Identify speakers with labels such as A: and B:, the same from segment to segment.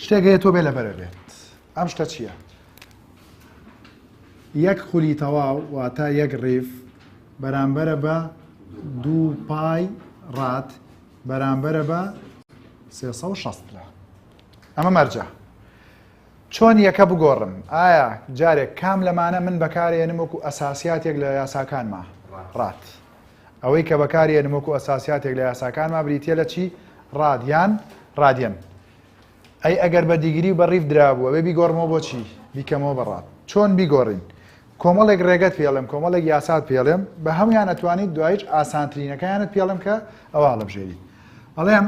A: شتێک هەیە تۆ بێ لەبەرە بێت ئەم شتە چییە؟ یەک خولی تەواو واتە یەک ڕیف بەرامبەرە بە 2 پای ڕات بەرامبەرە بە 360 ئەمە مەرجە. چۆن یەکە بگۆڕم؟ ئایا جارێک کام لەمانە من بەکارێنم وەکو ئەساسیاتێک لە یاساکانما؟ ڕات. ئەوەی کە بەکارێنم وەکو ئەساسیاتێک لە یاساکانما بریتە لە چی؟ ڕاد یان ڕادیەن. ئەی ئەگەر بە دیگری و بە ڕیف درابووە بێ بیگۆڕمەوە بۆچی؟ بیکەمەوە بە ڕات. چۆن بیگۆڕین؟ کۆمەڵێک ڕێگەت پێڵێم، کۆمەڵێک یاسات پێڵێم، بە هەمویان ئەتوانیت دوایش ئاسانترینەکەیانت پێڵم کە ئەوە هەڵەبژێریت. ئەڵێم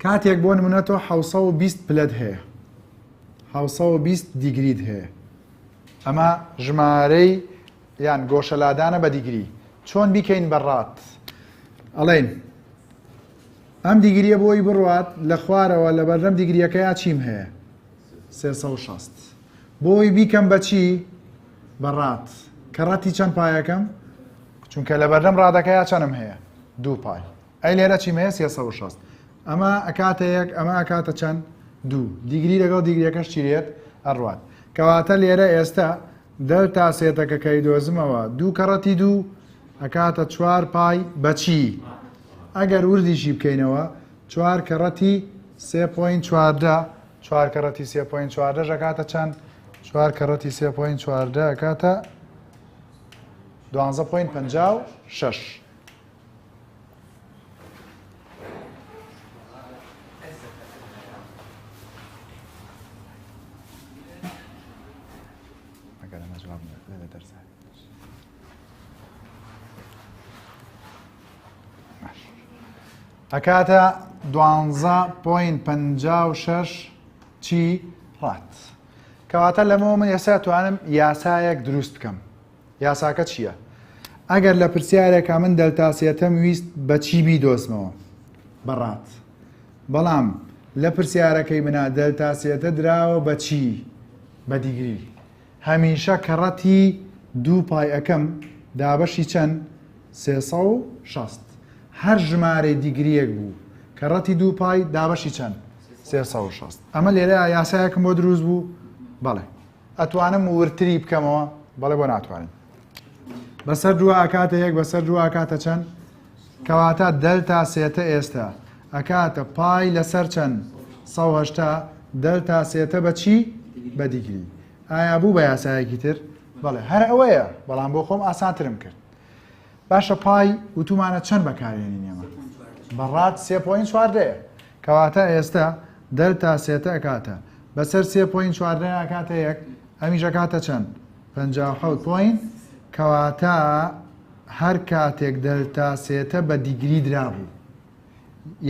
A: کاتێک بۆ نمونە تۆ 720 پلەت هەیە، 720 دیگریت هەیە، ئەمە ژمارەی یان گۆشەلادانە بە دیگری. چۆن بیکەین بە ڕات؟ ئەڵێن ئەم دیگریە بۆی بڕوات لە خوارەوە لە بەردەم دیگریەکەیان چیم هەیە؟ 360. بۆی بیکەم بە چی؟ بە ڕات. کە ڕاتی چەند پایەکەم؟ چونکە لە بەردەم ڕادەکەیان چەندم هەیە؟ 2 پای. ئەی لێرە چیم هەیە؟ 360. ئەمە ئەکاتە یەک، ئەمە ئەکاتە چەند؟ 2. دیگری لەگەڵ دیگریەکەش چیرێت؟ ئەڕوات. کەواتە لێرە ئێستا دەلتا سێتەکە کەی دۆزمەوە 2 کەڕەتی 2 ئەکاتە 4 پای بەچی؟ ئەگەر وردیشی بکەینەوە 4 کەڕەتی 3.14 4 کەڕەتی 3.14 ئەکاتە چەند؟ 4 کەڕەتی 3.14 ئەکاتە 12.56. ئەکاتە 12.56 چی؟ ڕات. کەواتە لەمەوە من ئێستا توانم یاسایەک دروست بکەم. یاساکە چییە؟ ئەگەر لە پرسیارێکە من دەلتاسیەتەم ویست بە چی بیدۆزمەوە؟ بە ڕات. بەڵام لە پرسیارەکەی منە دەلتاسیەتە دراوە بە چی؟ بە دیگری. هەمیشە کەڕەتی 2 پای ئەەکەم دابەشی چەند؟ 360. هەر ژمارەی دیگریەک بوو کەڕەتی 2 پای دابەشی چەند؟ 360. ئەمە لێرە یاسایەکم بۆ دروست بوو؟ بەڵێ. ئەتوانم ورتری بکەمەوە؟ بەڵێ بۆ ناتوانین. بەسەر دووە ئەکاتە یەک، بەسەر دووە ئەکاتە چەند؟ کەواتە دەلتا سێتە ئێستا ئەکاتە پای لەسەر چەند؟ 180. دەلتا سێتە بە چی؟ بە دیگری. ئایا بوو بە یاسایەکی تر؟ بەڵێ هەر ئەوەیە، بەڵام بۆ خۆم ئاسانترم کرد. باشە پای وتومانە چەند بەکارێنین ئێمە؟ بە ڕات 3.14. کەواتە ئێستا دەلتا سێتە ئەکاتە بەسەر 3.14 ئەکاتە یەک، ئەمیش ئەکاتە چەند؟ 57. کەواتە هەر کاتێک دەلتا سێتە بە دیگری درابوو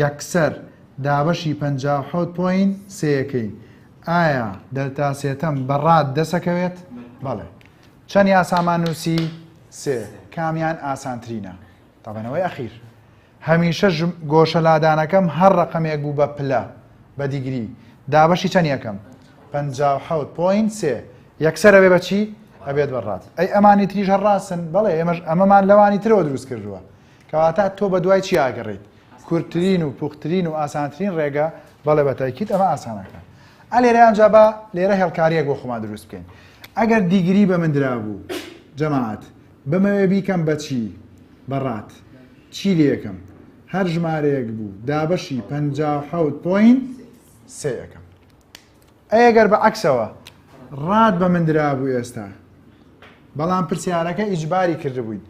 A: یەکسەر دابەشی 57.3 ئایا دەلتا سێتەم بە ڕات دەسەکەوێت؟ بەڵێ. چەند یاسامان نووسی؟ 3. کامیان ئاسانترینە؟ تابەنەوەی ئەخیر. هەمیشە گۆشەلادانەکەم هەر ڕقەمێک بوو بە پلە بە دیگری دابەشی چەند یەکەم؟ 57.3 یەکسەر ئەبێ بەچی؟ ئەبێت بە ڕات. ئەی ئەمانی تریش هەر ڕاستن؟ بەڵێ ئەمەمان لەوانی ترەوە دروست کردووە. کەواتە تۆ بە دوای چی ئاگەڕیت؟ کورتترین و پوختترین و ئاسانترین ڕێگە بەڵێ بە تاکید ئەمە ئاسانەکە. لێرە ئەنجا بە لێرە هێڵکاریەک بۆ خۆمان دروست بکەین. ئەگەر دیگری بە من درابوو جەماعەت بمەوێ بیکەم بە چی؟ بە ڕات. چی لێکم؟ هەر ژمارەیەک بوو دابەشی 57.3 یەکەم. ئەگەر بە عەکسەوە ڕات بە من درابوو ئێستا، بەڵام پرسیارەکە ئیجباری کردبووین،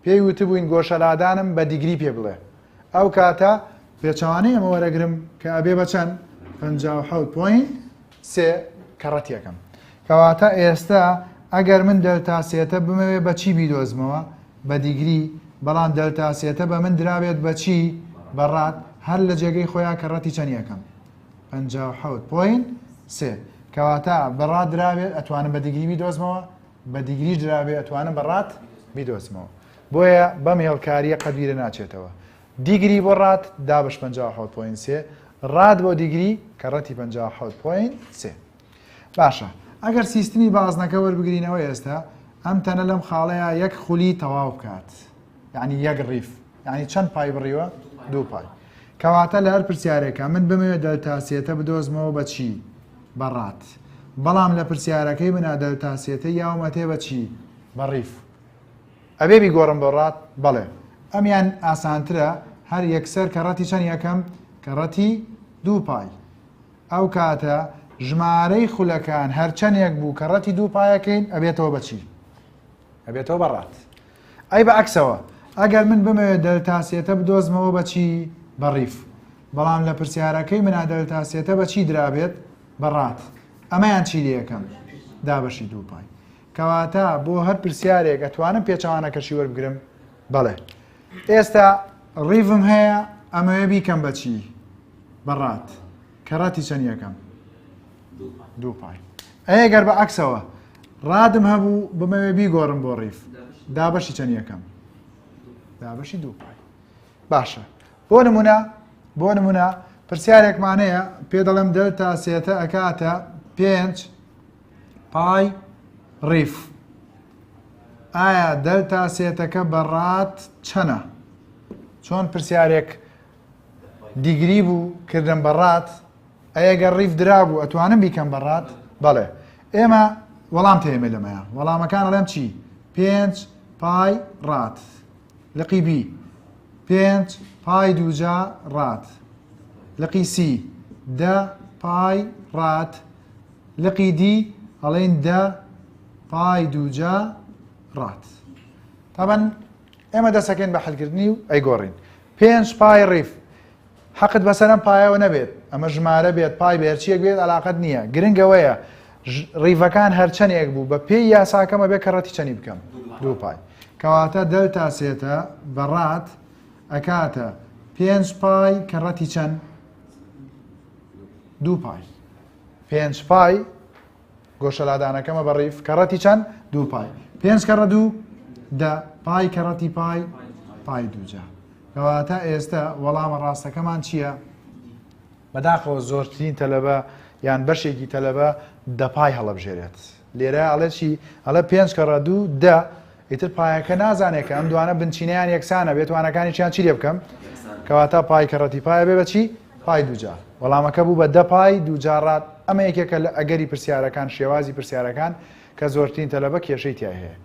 A: پێی وتبووین گۆشەلادانم بە دیگری پێ بڵێ، ئەو کاتە پێچەوانەی ئەمە وەرەگرم کە ئەبێ بە چەند؟ 57.3 کەڕەتی یەکەم. کەواتە ئێستا ئەگەر من دەلتاسێتە بمەوێ بە چی بیدۆزمەوە؟ بە دیگری. بەڵام دەلتاسێتە بە من درابێت بە چی؟ بە ڕات. هەر لە جێگەی خۆیان کەڕەتی چەند یەکەم؟ 57.3. کەواتە بە ڕات درابێت ئەتوانم بە دیگری بیدۆزمەوە، بە دیگری درابێت ئەتوانم بە ڕات بیدۆزمەوە. بۆیە بەم هێڵکاریە قەدیرە ناچێتەوە. دیگری بۆ ڕات دابش 57.3، ڕات بۆ دیگری کەڕەتی 57.3. باشە، ئەگەر سیستمی بازنەکە وەربگرینەوە ئێستا ئەم تەنە لەم خاڵەیە یەک خولی تەواو بکات، یعنی یەک ڕیف، یعنی چەند پای بڕیوە؟ 2 پای. کەواتە لە هەر پرسیارێکە من بمەوێ دەلتاسیەتە بدۆزمەوە بە چی؟ بەڕات. بەڵام لە پرسیارەکەی منە دەلتاسیەتە یاومەتێ بە چی؟ بەڕیف. ئەبێ بیگۆڕم بە ڕات؟ بەڵێ. ئەمیان ئاسانترە هەر یەکسەر کە ڕەتی چەند یەکەم؟ کە ڕەتی 2 پای. ئەو کاتە ژمارەی خولەکان هەر چەندێک بوو کە ڕەتی 2 پایەکەین ئەبێتەوە بە چی؟ ئەبێتەوە بە ڕات. ئەی بە عەکسەوە ئەگەر من بمەوێت دەلتاسیەتە بدۆزمەوە بە چی؟ بەڕیف. بەڵام لە پرسیارەکەی منە دەلتاسیەتە بە چی درابێت؟ بە ڕات. ئەمەیان چی لێ یەکەم؟ دابەشی 2 پای. کەواتە بۆ هەر پرسیارێک ئەتوانم پێچەوانەکەشی وەربگرم؟ بەڵێ. ئێستا ڕیڤم هەیە ئەمەوێ بیکەم بە چی؟ بە ڕات. کە ڕەتی چەند یەکەم؟ 2 پای. ئەگەر بە عەکسەوە ڕادم هەبوو بمەوێ بیگۆڕم بۆ ڕیف دابەشی چەند یەکەم؟ دابەشی 2 پای. باشە. بۆ نمونە پرسیارێکمانەیە پێ دەڵێم دەلتاسیەتە ئەکاتە 5 پای ڕیف. ئایا دەلتاسیەتەکە بە ڕات چەنە؟ چۆن پرسیارێک دیگری بوو کردم بە ڕات ئەگەر ڕیف درابوو ئەتوانم بیکەم بە ڕات؟ بەڵێ. ئێمە وەڵام تێمە لەمەیە. وەڵامەکان ئەڵێم چی؟ 5 پای ڕات. لقی بی 5 پای دووجا ڕات. لقی سی 10 پای ڕات. لقی دی ئەڵێن 10 پای دووجا ڕات. تابەن ئێمە دەسەکەین بە حەلکردنی و ئەیگۆڕین. 5 پای ڕیف حەقت بەسەرم پایەوە نەبێت ئەمە ژمارە بێت پای بێرچیەک بێت علاقەت نییە. گرنگەوەیە ڕیڤەکان هەر چەندێک بوو بە پێی یاساکەمە بێ کە ڕەتی چەندی بکەم؟ 2 پای. کەواتە دەلتاسیەتە بە ڕات ئەکاتە 5 پای کە ڕەتی چەند؟ 2 پای. 5 پای گۆشەلادانەکەمە بە ڕیف کە ڕەتی چەند؟ 2 پای. 5 کە ڕە 2 10 پای کە ڕەتی پای دووجا. کەواتە ئێستا وەڵامە ڕاستەکەمان چییە؟ بەداخەوە زۆرترین تەلەبە یان بەشێکی تەلەبە 10 پای هەڵەبژێرێت. لێرە ئەڵێ چی؟ ئەڵێ 5 کە ڕە 2 10 ئیتر پایەکە نازانێت کە ئەم دوانە بنچینەیان یەکسانە بێتوانەکانی چیان چی لێ بکەم؟ کەواتە پای کە ڕەتی پایە بێ بە چی؟ پای دووجا. وەڵامەکە بوو بە 10 پای دووجا ڕات. ئەمە یەکێکە لە ئەگەری پرسیارەکان شێوازی پرسیارەکان کە زۆرترین تەلەبە کێشەی تیا هەیە.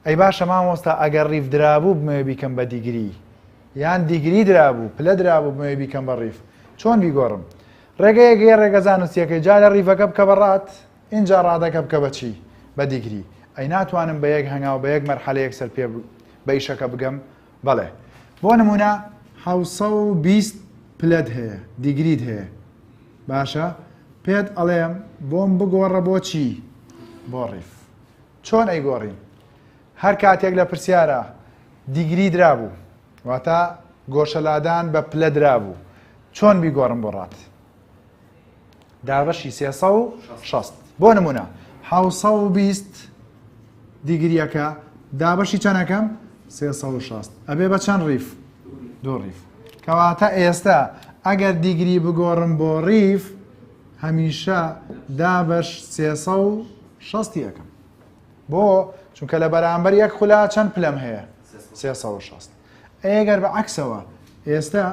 A: ئەی باشە مامۆستا ئەگەر ڕیف درابوو بمەوێ بیکەم بە دیگری یان دیگری درابوو پلە درابوو بمەوێ بیکەم بە ڕیف چۆن بیگۆڕم؟ ڕێگەیەکەی ڕێگە زانستیەکەی جا لە ڕیفەکە بکە بە ڕات اینجا ڕادەکە بکە بە چی؟ بە دیگری. ئەی ناتوانم بە یەک هەنگاو بە یەک مەرحەلەیەک سەر پێ بە ئیشەکە بگەم؟ بەڵێ. بۆ نمونە 720 پلەت هەیە دیگریت هەیە. باشە پێت ئەڵێم بۆم بگۆڕە بۆ چی؟ بۆ ڕیف. چۆن ئەیگۆڕین؟ هەر کاتێک لە پرسیارە دیگری درابوو واتە گۆشەلادان بە پلە درابوو چۆن بیگۆڕم بۆ ڕات؟ دابەشی 360. بۆ نمونە 720 دیگریەکە دابەشی چەندەکەم؟ 360. ئەبێ بە چەند ڕیف؟ 2 ڕیف. کەواتە ئێستا ئەگەر دیگری بگۆڕم بۆ ڕیف هەمیشە دابەش 360 یەکەم. بۆ چونکە لە بەرامبەر یەک خولا چەند پلەم هەیە؟ 360. ئەگەر بە عەکسەوە ئێستا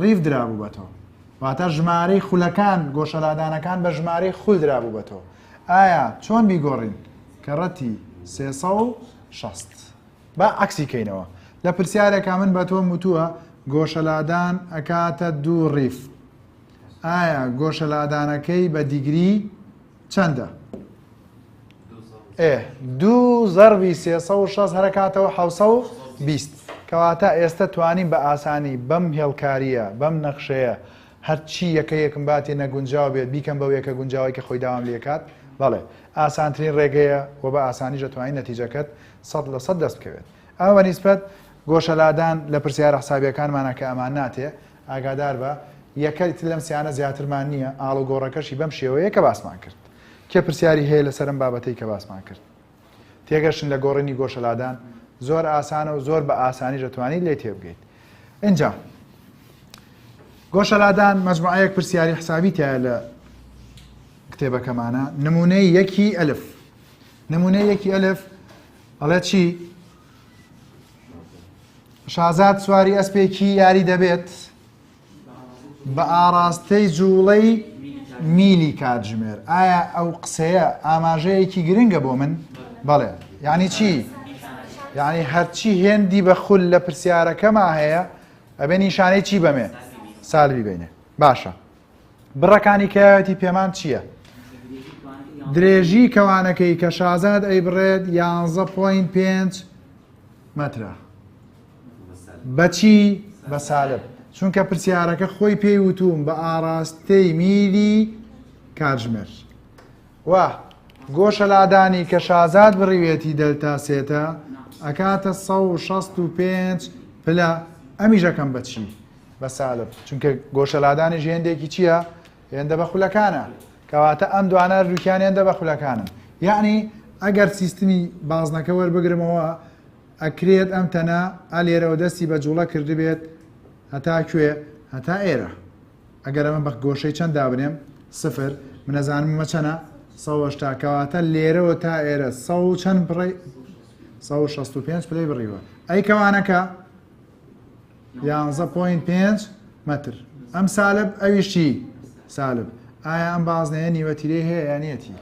A: ڕیف درابوو بە تۆ واتە ژمارەی خولەکان گۆشەلادانەکان بە ژمارەی خول درابوو بە تۆ ئایا چۆن بیگۆڕین؟ کە ڕەتی 360. با عەکسی کەینەوە لە پرسیارێکا من بە تۆ وتووە گۆشەلادان ئەکاتە 2 ڕیف. ئایا گۆشەلادانەکەی بە دیگری چەندە؟ 2 ضربی 360 هەرەکاتەوە 720. کەواتە ئێستا توانین بە ئاسانی بەم هێڵکاریە بەم نەخشەیە هەرچی یەکەیەکم باتێ نەگونجاو بێت بیکەم بەو یەکە گونجاوی کە خۆی داوام لێکات. بەڵێ ئاسانترین ڕێگەیە و بە ئاسانیش دەتوانین نەتیجەکەت 100% دەست بکەوێت. ئەمە بەنسبەت گۆشەلادان لە پرسیارە حسابیەکانمانە کە ئەمان ناتێ ئاگادار بە یەکەیت لەم سیانە زیاترمان نییە ئاڵوگۆڕەکەشی بەم شێوەیە کە باسمان کرد. کێ پرسیاری هەیە لەسەرم بابەتەی کە باسمان کرد؟ تێگەشتن لە گۆڕینی گۆشەلادان زۆر ئاسانە و زۆر بە ئاسانی دەتوانیت لێ تێبگەیت. اینجا گۆشەلادان مەجموعەیەک پرسیاری حسابی تایە لە کتێبەکەمانە. نمونەی 1 ئەلف. نمونەی 1 ئەلف ئەڵێ چی؟ شازاد سواری ئەسپێکی یاری دەبێت بە ئاراستەی جوڵەی میلی کاتژمێر. ئایا ئەو قسەیە ئاماژەیەکی گرنگە بۆ من؟ بەڵێ. یعنی چی؟ یعنی هەرچی هێندی بە خول لە پرسیارەکەما هەیە ئەبێ نیشانەی چی بەمێ؟ سالبی بینێ. باشە. بڕەکانی کەوێتی پێمان چییە؟ درێژی کەوانەکەی کە شازاد ئەیبڕێت 11.5 مەترە. بەچی؟ بە سالب. چونکە پرسیارەکە خۆی پێی وتوم بە ئاراستەی میلی کاتژمێر. وا گۆشە لادانی کە شازاد بڕیوێتی دەلتا سێتە ئەکاتە 165 پلە. ئەمیژەکەم بەچی؟ بە سالب. چونکە گۆشە لادانی هێندێکی چییە؟ هێندە بە خولەکانە. کەواتە ئەم دوانە ڕووکیان هێندە بە خولەکانن. یعنی ئەگەر سیستمی بازنەکە وەربگرمەوە ئەکرێت ئەم تەنە ئەلێرەوە دەستی بە جوڵە کردبێت هەتا کوێ؟ هەتا ئێرە. ئەگەر ئەمە بە گۆشەی چەند دابنێم؟ 0 من نەزانم مە چەنە؟ 180. کەواتە لێرەوە تا ئێرە 100 چەند بڕێ؟ 165 پلەی بڕیوە. ئەی کەوانەکە 11.5 مەتر. ئەم سالب ئەویشی سالب. ئایا ئەم بازنەیە نیوەتیرەی هەیە یانەتی؟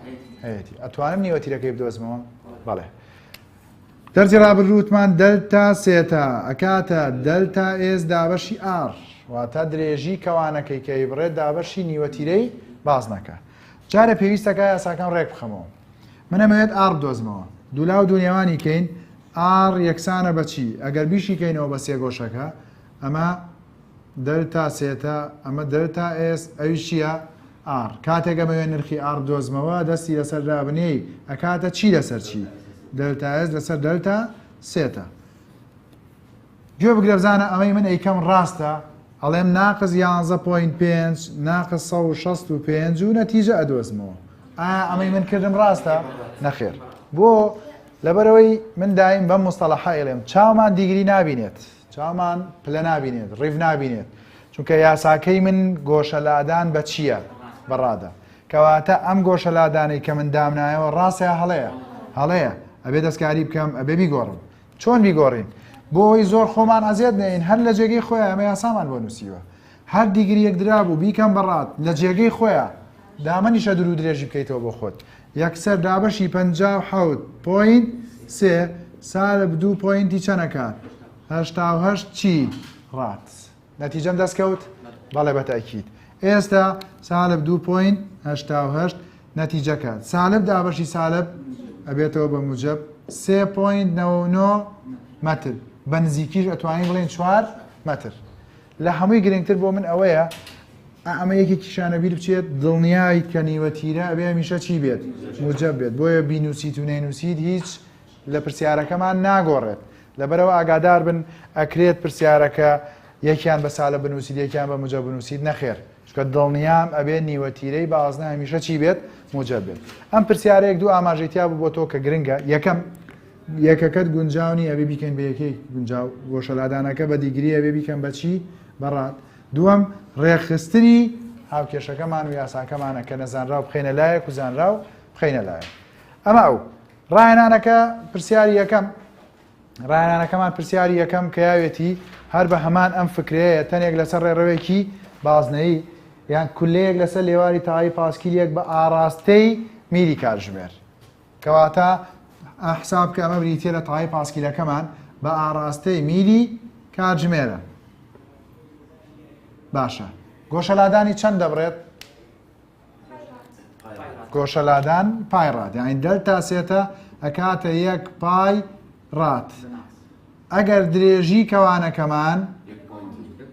A: هەیەتی. ئەتوانم نیوەتیرەکەی بدۆزمەوە؟ بەڵێ. دەرجی ڕابردووتمان دەلتا سێتە ئەکاتە دەلتا ئێز دابەشی ئار واتە درێژی کەوانەکەی کەی بڕێت دابەشی نیوەتیرەی بازنەکە. جارە پێویستەکە یاساکەم ڕێک بخەمەوە. من ئەمەوێت ئار بدۆزمەوە. دوولاو دونێوانی کەین ئار یەکسانە بەچی؟ ئەگەر بیشی کەینەوە بە سێ گۆشەکە ئەمە دەلتا سێتە ئەمە دەلتا ئێس ئەوی چییە؟ ئار. کاتێک ئەمەوێت نرخی ئار بدۆزمەوە دەستی لەسەر دابنێی ئەکاتە چی لەسەر چی؟ دەلتا ئێس لەسەر دەلتا سێتە. گوێ بگرە بزانە ئەمەی من ئەیکەم ڕاستە ئەڵێم ناقز 11.5 ناقز 165 و نەتیجە ئەدۆزمەوە. ئایا ئەمەی من کردم ڕاستە؟ نەخێر. بۆ لەبەرەوەی من دایم بەم مستەڵەحە ئێڵێم چاومان دیگری نابینێت، چاومان پلە نابینێت، ڕیڤ نابینێت. چونکە یاساکەی من گۆشە لادان بە چییە؟ بەڕادە. کەواتە ئەم گۆشە لادانەی کە من دامنایەوە ڕاستە هەڵەیە؟ هەڵەیە. ئەبێ دەستکاری بکەم ئەبێ بیگۆڕم. چۆن بیگۆڕین؟ بۆی زۆر خۆمان ئەزیێت نین هەر لە جێگەی خۆیان ئەمە یاسامان بۆ نووسیوە. هەر دیگری یەک درابوو بیکەم بەڕات لە جێگەی خۆیان دامەنیشە دوور و درێژی بکەیتەوە بۆ خۆت. یەکسەر دابەشی 57.3 سالب 2 پۆینتی چەنەکات؟ 88 چی؟ ڕات. نەتیجەم دەستکەوت؟ بەڵێ بەتەکید. ئێستا سالب 2.88 نەتیجەکە. سالب دابەشی سالب ئەبێتەوە بە موجب 3.99 مەتر. بە نزیکیش ئەتوانین بڵێن 4 مەتر. لە هەمووی گرنگتر بۆ من ئەوەیە ئەمە یەکێکیشانە بیر بچێت دڵنیایت کە نیوەتیرە ئەبێ هەمیشە چی بێت؟ موجب بێت. بۆیە بینووسیت و نەینووسیت هیچ لە پرسیارەکەمان ناگۆڕێت. لەبەرەوە ئاگادار بن ئەکرێت پرسیارەکە یەکیان بە سالە بنووسیت یەکیان بە موجب بنووسیت نەخێر. چکە دڵنیام ئەبێ نیوەتیرەی بازنە هەمیشە چی بێت؟ موجب بێت. ئەم پرسیارەیەک دوو ئاماژەیتیا بوو بۆ تۆ کە گرنگە. یەکەم یەکەکەت گونجاونی ئەبێ بیکەین بە یەکەی گونجاو گۆشە لادانەکە بە دیگری ئەبێ بیکەن بە چی؟ بەڕات. دووەم ڕێکخستنی هاوکێشەکەمان و یاساکەمانە کە نەزانراو بخەینە لایەک و زانراو بخەینە لایەک. ئەمە ئەو ڕاهێنانەکە پرسیاری یەکەم ڕاهێنانەکەمان پرسیاری یەکەم کە یاوێتی هەر بە هەمان ئەم فکرەیە تەنێک لەسەر ڕێڕەوێکی بازنەیی یان کولەیەک لەسەر لێواری تاوایی پاسکیلێک بە ئاراستەی میلی کاتژمێر. کەواتە حساب کە ئەمە بریتە لە تاوایی پاسکیلەکەمان بە ئاراستەی میلی کاتژمێرە. باشە. گۆشە لادانی چەند دەبڕێت؟ گۆشە لادان پای ڕات. یعنی دەلتا سێتە ئەکاتە 1 پای ڕات. ئەگەر درێژی کەوانەکەمان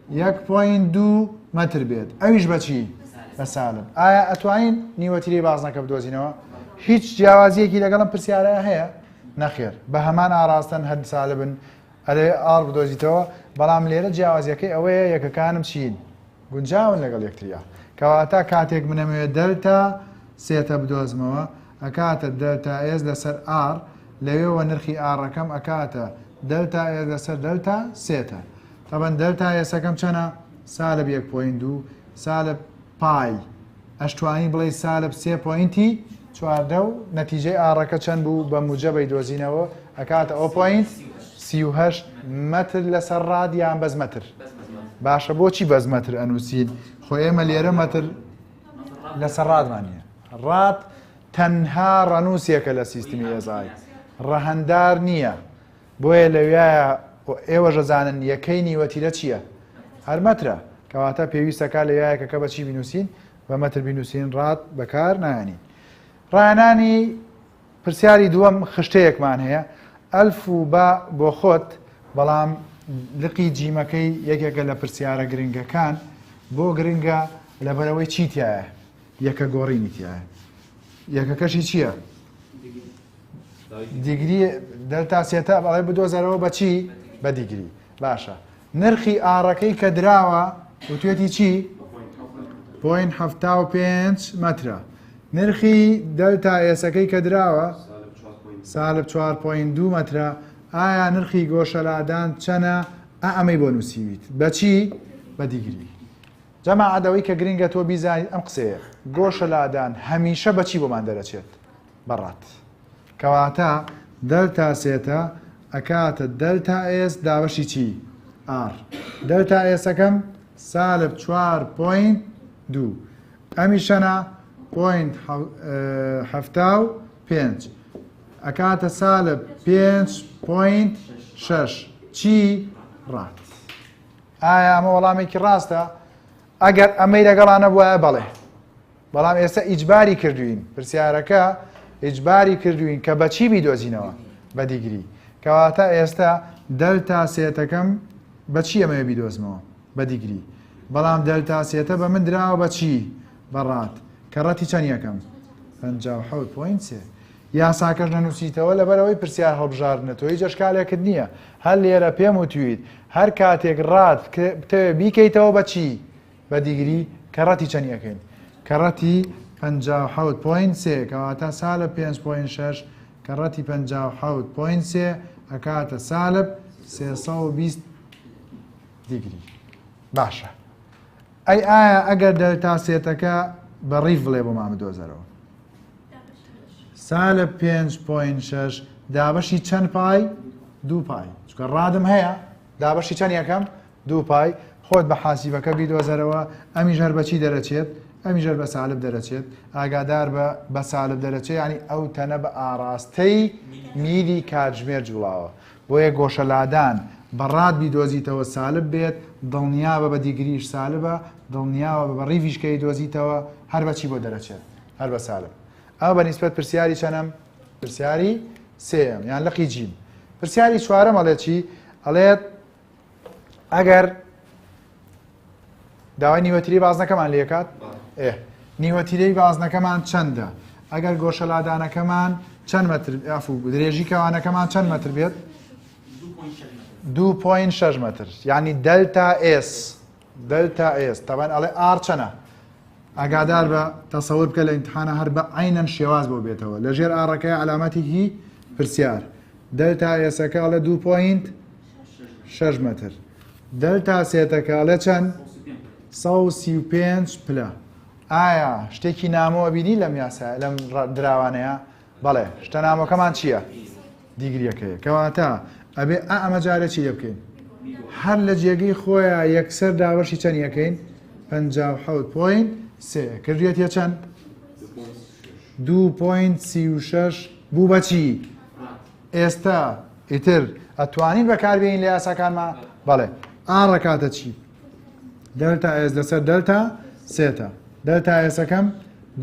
A: 1.2 مەتر بێت ئەویش بەچی؟ بە سالب. ئایا ئەتوانین نیوەتیرەی بازنەکە بدۆزینەوە؟ هیچ جیاوازیەکی لەگەڵم پرسیارەیە هەیە؟ نەخێر. بە هەمان ئاراستن هەر سالبن ئەلێ ئار بدۆزیتەوە. بەڵام لێرە جیاوازیەکەی ئەوەیە یەکەکانم چین؟ گونجاون لەگەڵ یەکتریا. کەواتە کاتێک منەمەوێت دەلتا سێتە بدۆزمەوە ئەکاتە دەلتا ئێز لەسەر ئار لەوێەوە نرخی ئارەکەم ئەکاتە دەلتا ئێز لەسەر دەلتا سێتە. تەبەن دەلتا ئێسەکەم چەنە؟ سالب 1.2 سالب پای ئەشتوانی بڵێ سالب 3 پۆینتی 14 و نەتیجەی ئارەکە چەند بوو بە موجەبەی دۆزینەوە ئەکاتە 0.3 38 متر لەسەر ڕاد یان بەز مەتر؟ باشە بۆچی بەز مەتر ئەنووسین؟ خۆ ئێمە لێرە مەتر لەسەر ڕادمانە. ڕاد تەنها ڕەنووسێکە لە سیستمی هێزای، ڕەهەندار نییە. بۆیە لەوێایە ئێوە ژەزانن یەکەی نیوەتیرە چییە؟ هەر مەترە. کەواتە پێویستەکە لەوێایە کە بەچی بینووسین؟ بە مەتر بینووسین، ڕاد بەکار نایەنین. ڕایانانی پرسیاری دووەم خشتەیەکمان هەیە، ئەلف و با بۆ خۆت، بەڵام لقی جیمەکەی یەکێکە لە پرسیارە گرنگەکان. بۆ گرنگە لەبەرەوەی چی تایە؟ یەکە گۆڕینی تایە. یەکەکەشی چییە؟ دیگری دەلتا سێتە بەڵێ بدۆزەرەوە بە چی؟ بە دیگری. باشە. نرخی ئاڕەکەی کە دراوە وتوێتی چی؟ 0.75 مەترە. نرخی دەلتا ئێسەکەی کە دراوە -4.2 مەترە. ئایا نرخی گۆشەلادان چەنە؟ ئەمەی بۆ نووسیویت بەچی؟ بە دیگری. جەماعەتەوەی کە گرنگە تۆ بیزانیت ئەم قسەیە، گۆشەلادان هەمیشە بەچی بۆمان دەرەچێت؟ بەڕات. کەواتە دەلتا سێتە ئەکاتە دەلتا ئێس دابەشی چی؟ ئار. دەلتا ئێسەکەم -4.2 ئەمیشەنە 0.75 ئەکاتە -5.6 چی؟ ڕات. ئایا ئەمە وەڵامێکی ڕاستە؟ ئەگەر ئەمەی لەگەڵانە بووە بەڵێ، بەڵام ئێستا ئیجباری کردوین، پرسیارەکە ئیجباری کردوین کە بەچی بیدۆزینەوە؟ بە دیگری. کەواتە ئێستا دەلتا سێتەکەم بەچی ئەمەیە بیدۆزمەوە؟ بە دیگری. بەڵام دەلتا سێتە بە من دراوە بەچی؟ بەڕات. کە ڕەتی چەند یەکەم؟ 57.3. یاساکەش نەنووسیتەوە لەبەرەوەی پرسیار هەڵبژاردنەوە، هیچ ئەشکالێکت نییە. هەر لێرە پێم وتویت هەر کاتێک ڕات بتەوێت بیکەیتەوە بەچی؟ بە دیگری. کە ڕەتی چەند یەکەین؟ کە ڕەتی 57.3 کەواتە سالب 5.6 کە ڕەتی 57.3 ئەکاتە سالب 320 دیگری. باشە. ئایا ئەگەر دەلتا سێتەکە بەڕیف بڵێ بۆ مامەدۆزەرەوە، سالب 5.6 دابەشی چەند پای؟ 2 پای. چکە ڕادم هەیە دابەشی چەند یەکەم؟ 2 پای. خۆت بە حاسیبەکە بیدۆزەرەوە، ئەمیش هەر بەچی دەرەچێت؟ ئەمیش هەر بە سالب دەرەچێت. ئاگادار بە سالب دەرەچێت، ینی ئەو تەنە بە ئاراستەی میری کاتژمێر جوڵاوە. بۆیە گۆشەلادان بەڕاد بیدۆزیتەوە سالب بێت، دڵنیابە بە دیگریش سالبە، دڵنیاوە بە ڕیڤیشکەی دۆزیتەوە هەر بەچی بۆ دەرەچێت؟ هەر بە سالب. ئەو بەنسبەت پرسیاری چەنەم؟ پرسیاری سێم یان لقی جیم. پرسیاری چوارەم ئەڵێ چی؟ ئەڵێت ئەگەر داوای نیوەتیرەی بازنەکەمان لێکات، نیوەتیرەی بازنەکەمان چەندە؟ ئەگەر گۆشەلادانەکەمان چەند مەتر، درێژی کەوانەکەمان چەند مەتر بێت؟ 2.6 مەتر. یعنی دەلتا ئێس، دەلتا ئێس تەبەن ئەڵێ ئار چەنە؟ ئاگادار بە تەسەور بکە لە ئیمتحانە هەر بە عینەن شێواز بۆ بێتەوە. لەژێر ئاڕەکەی عەلامەتێکی پرسیار. دەلتا ئێسەکە ئەڵێ 2.6 مەتر. دەلتا سێتەکە ئەڵێ چەند؟ 135 پلە. ئایا شتێکی نامەوە بینی لەم یاسا لەم دراوانەیە؟ بەڵێ. شتە نامەکەمان چییە؟ دیگریەکەیە. کەواتە ئەبێ ئەمە جارە چی لێ بکەین؟ هەر لە جێگەی خۆیان یەکسەر داوەشی چەند یەکەین؟ 57.3 کردوێتە چەند؟ 2.36 بوو بەچی؟ ئێستا ئیتر ئەتوانین بەکاربێنین لە یاساکانمان؟ بەڵێ. ئاڕەکاتە چی؟ دەلتا ئێس لەسەر دەلتا سێتە. دەلتا ئێسەکەم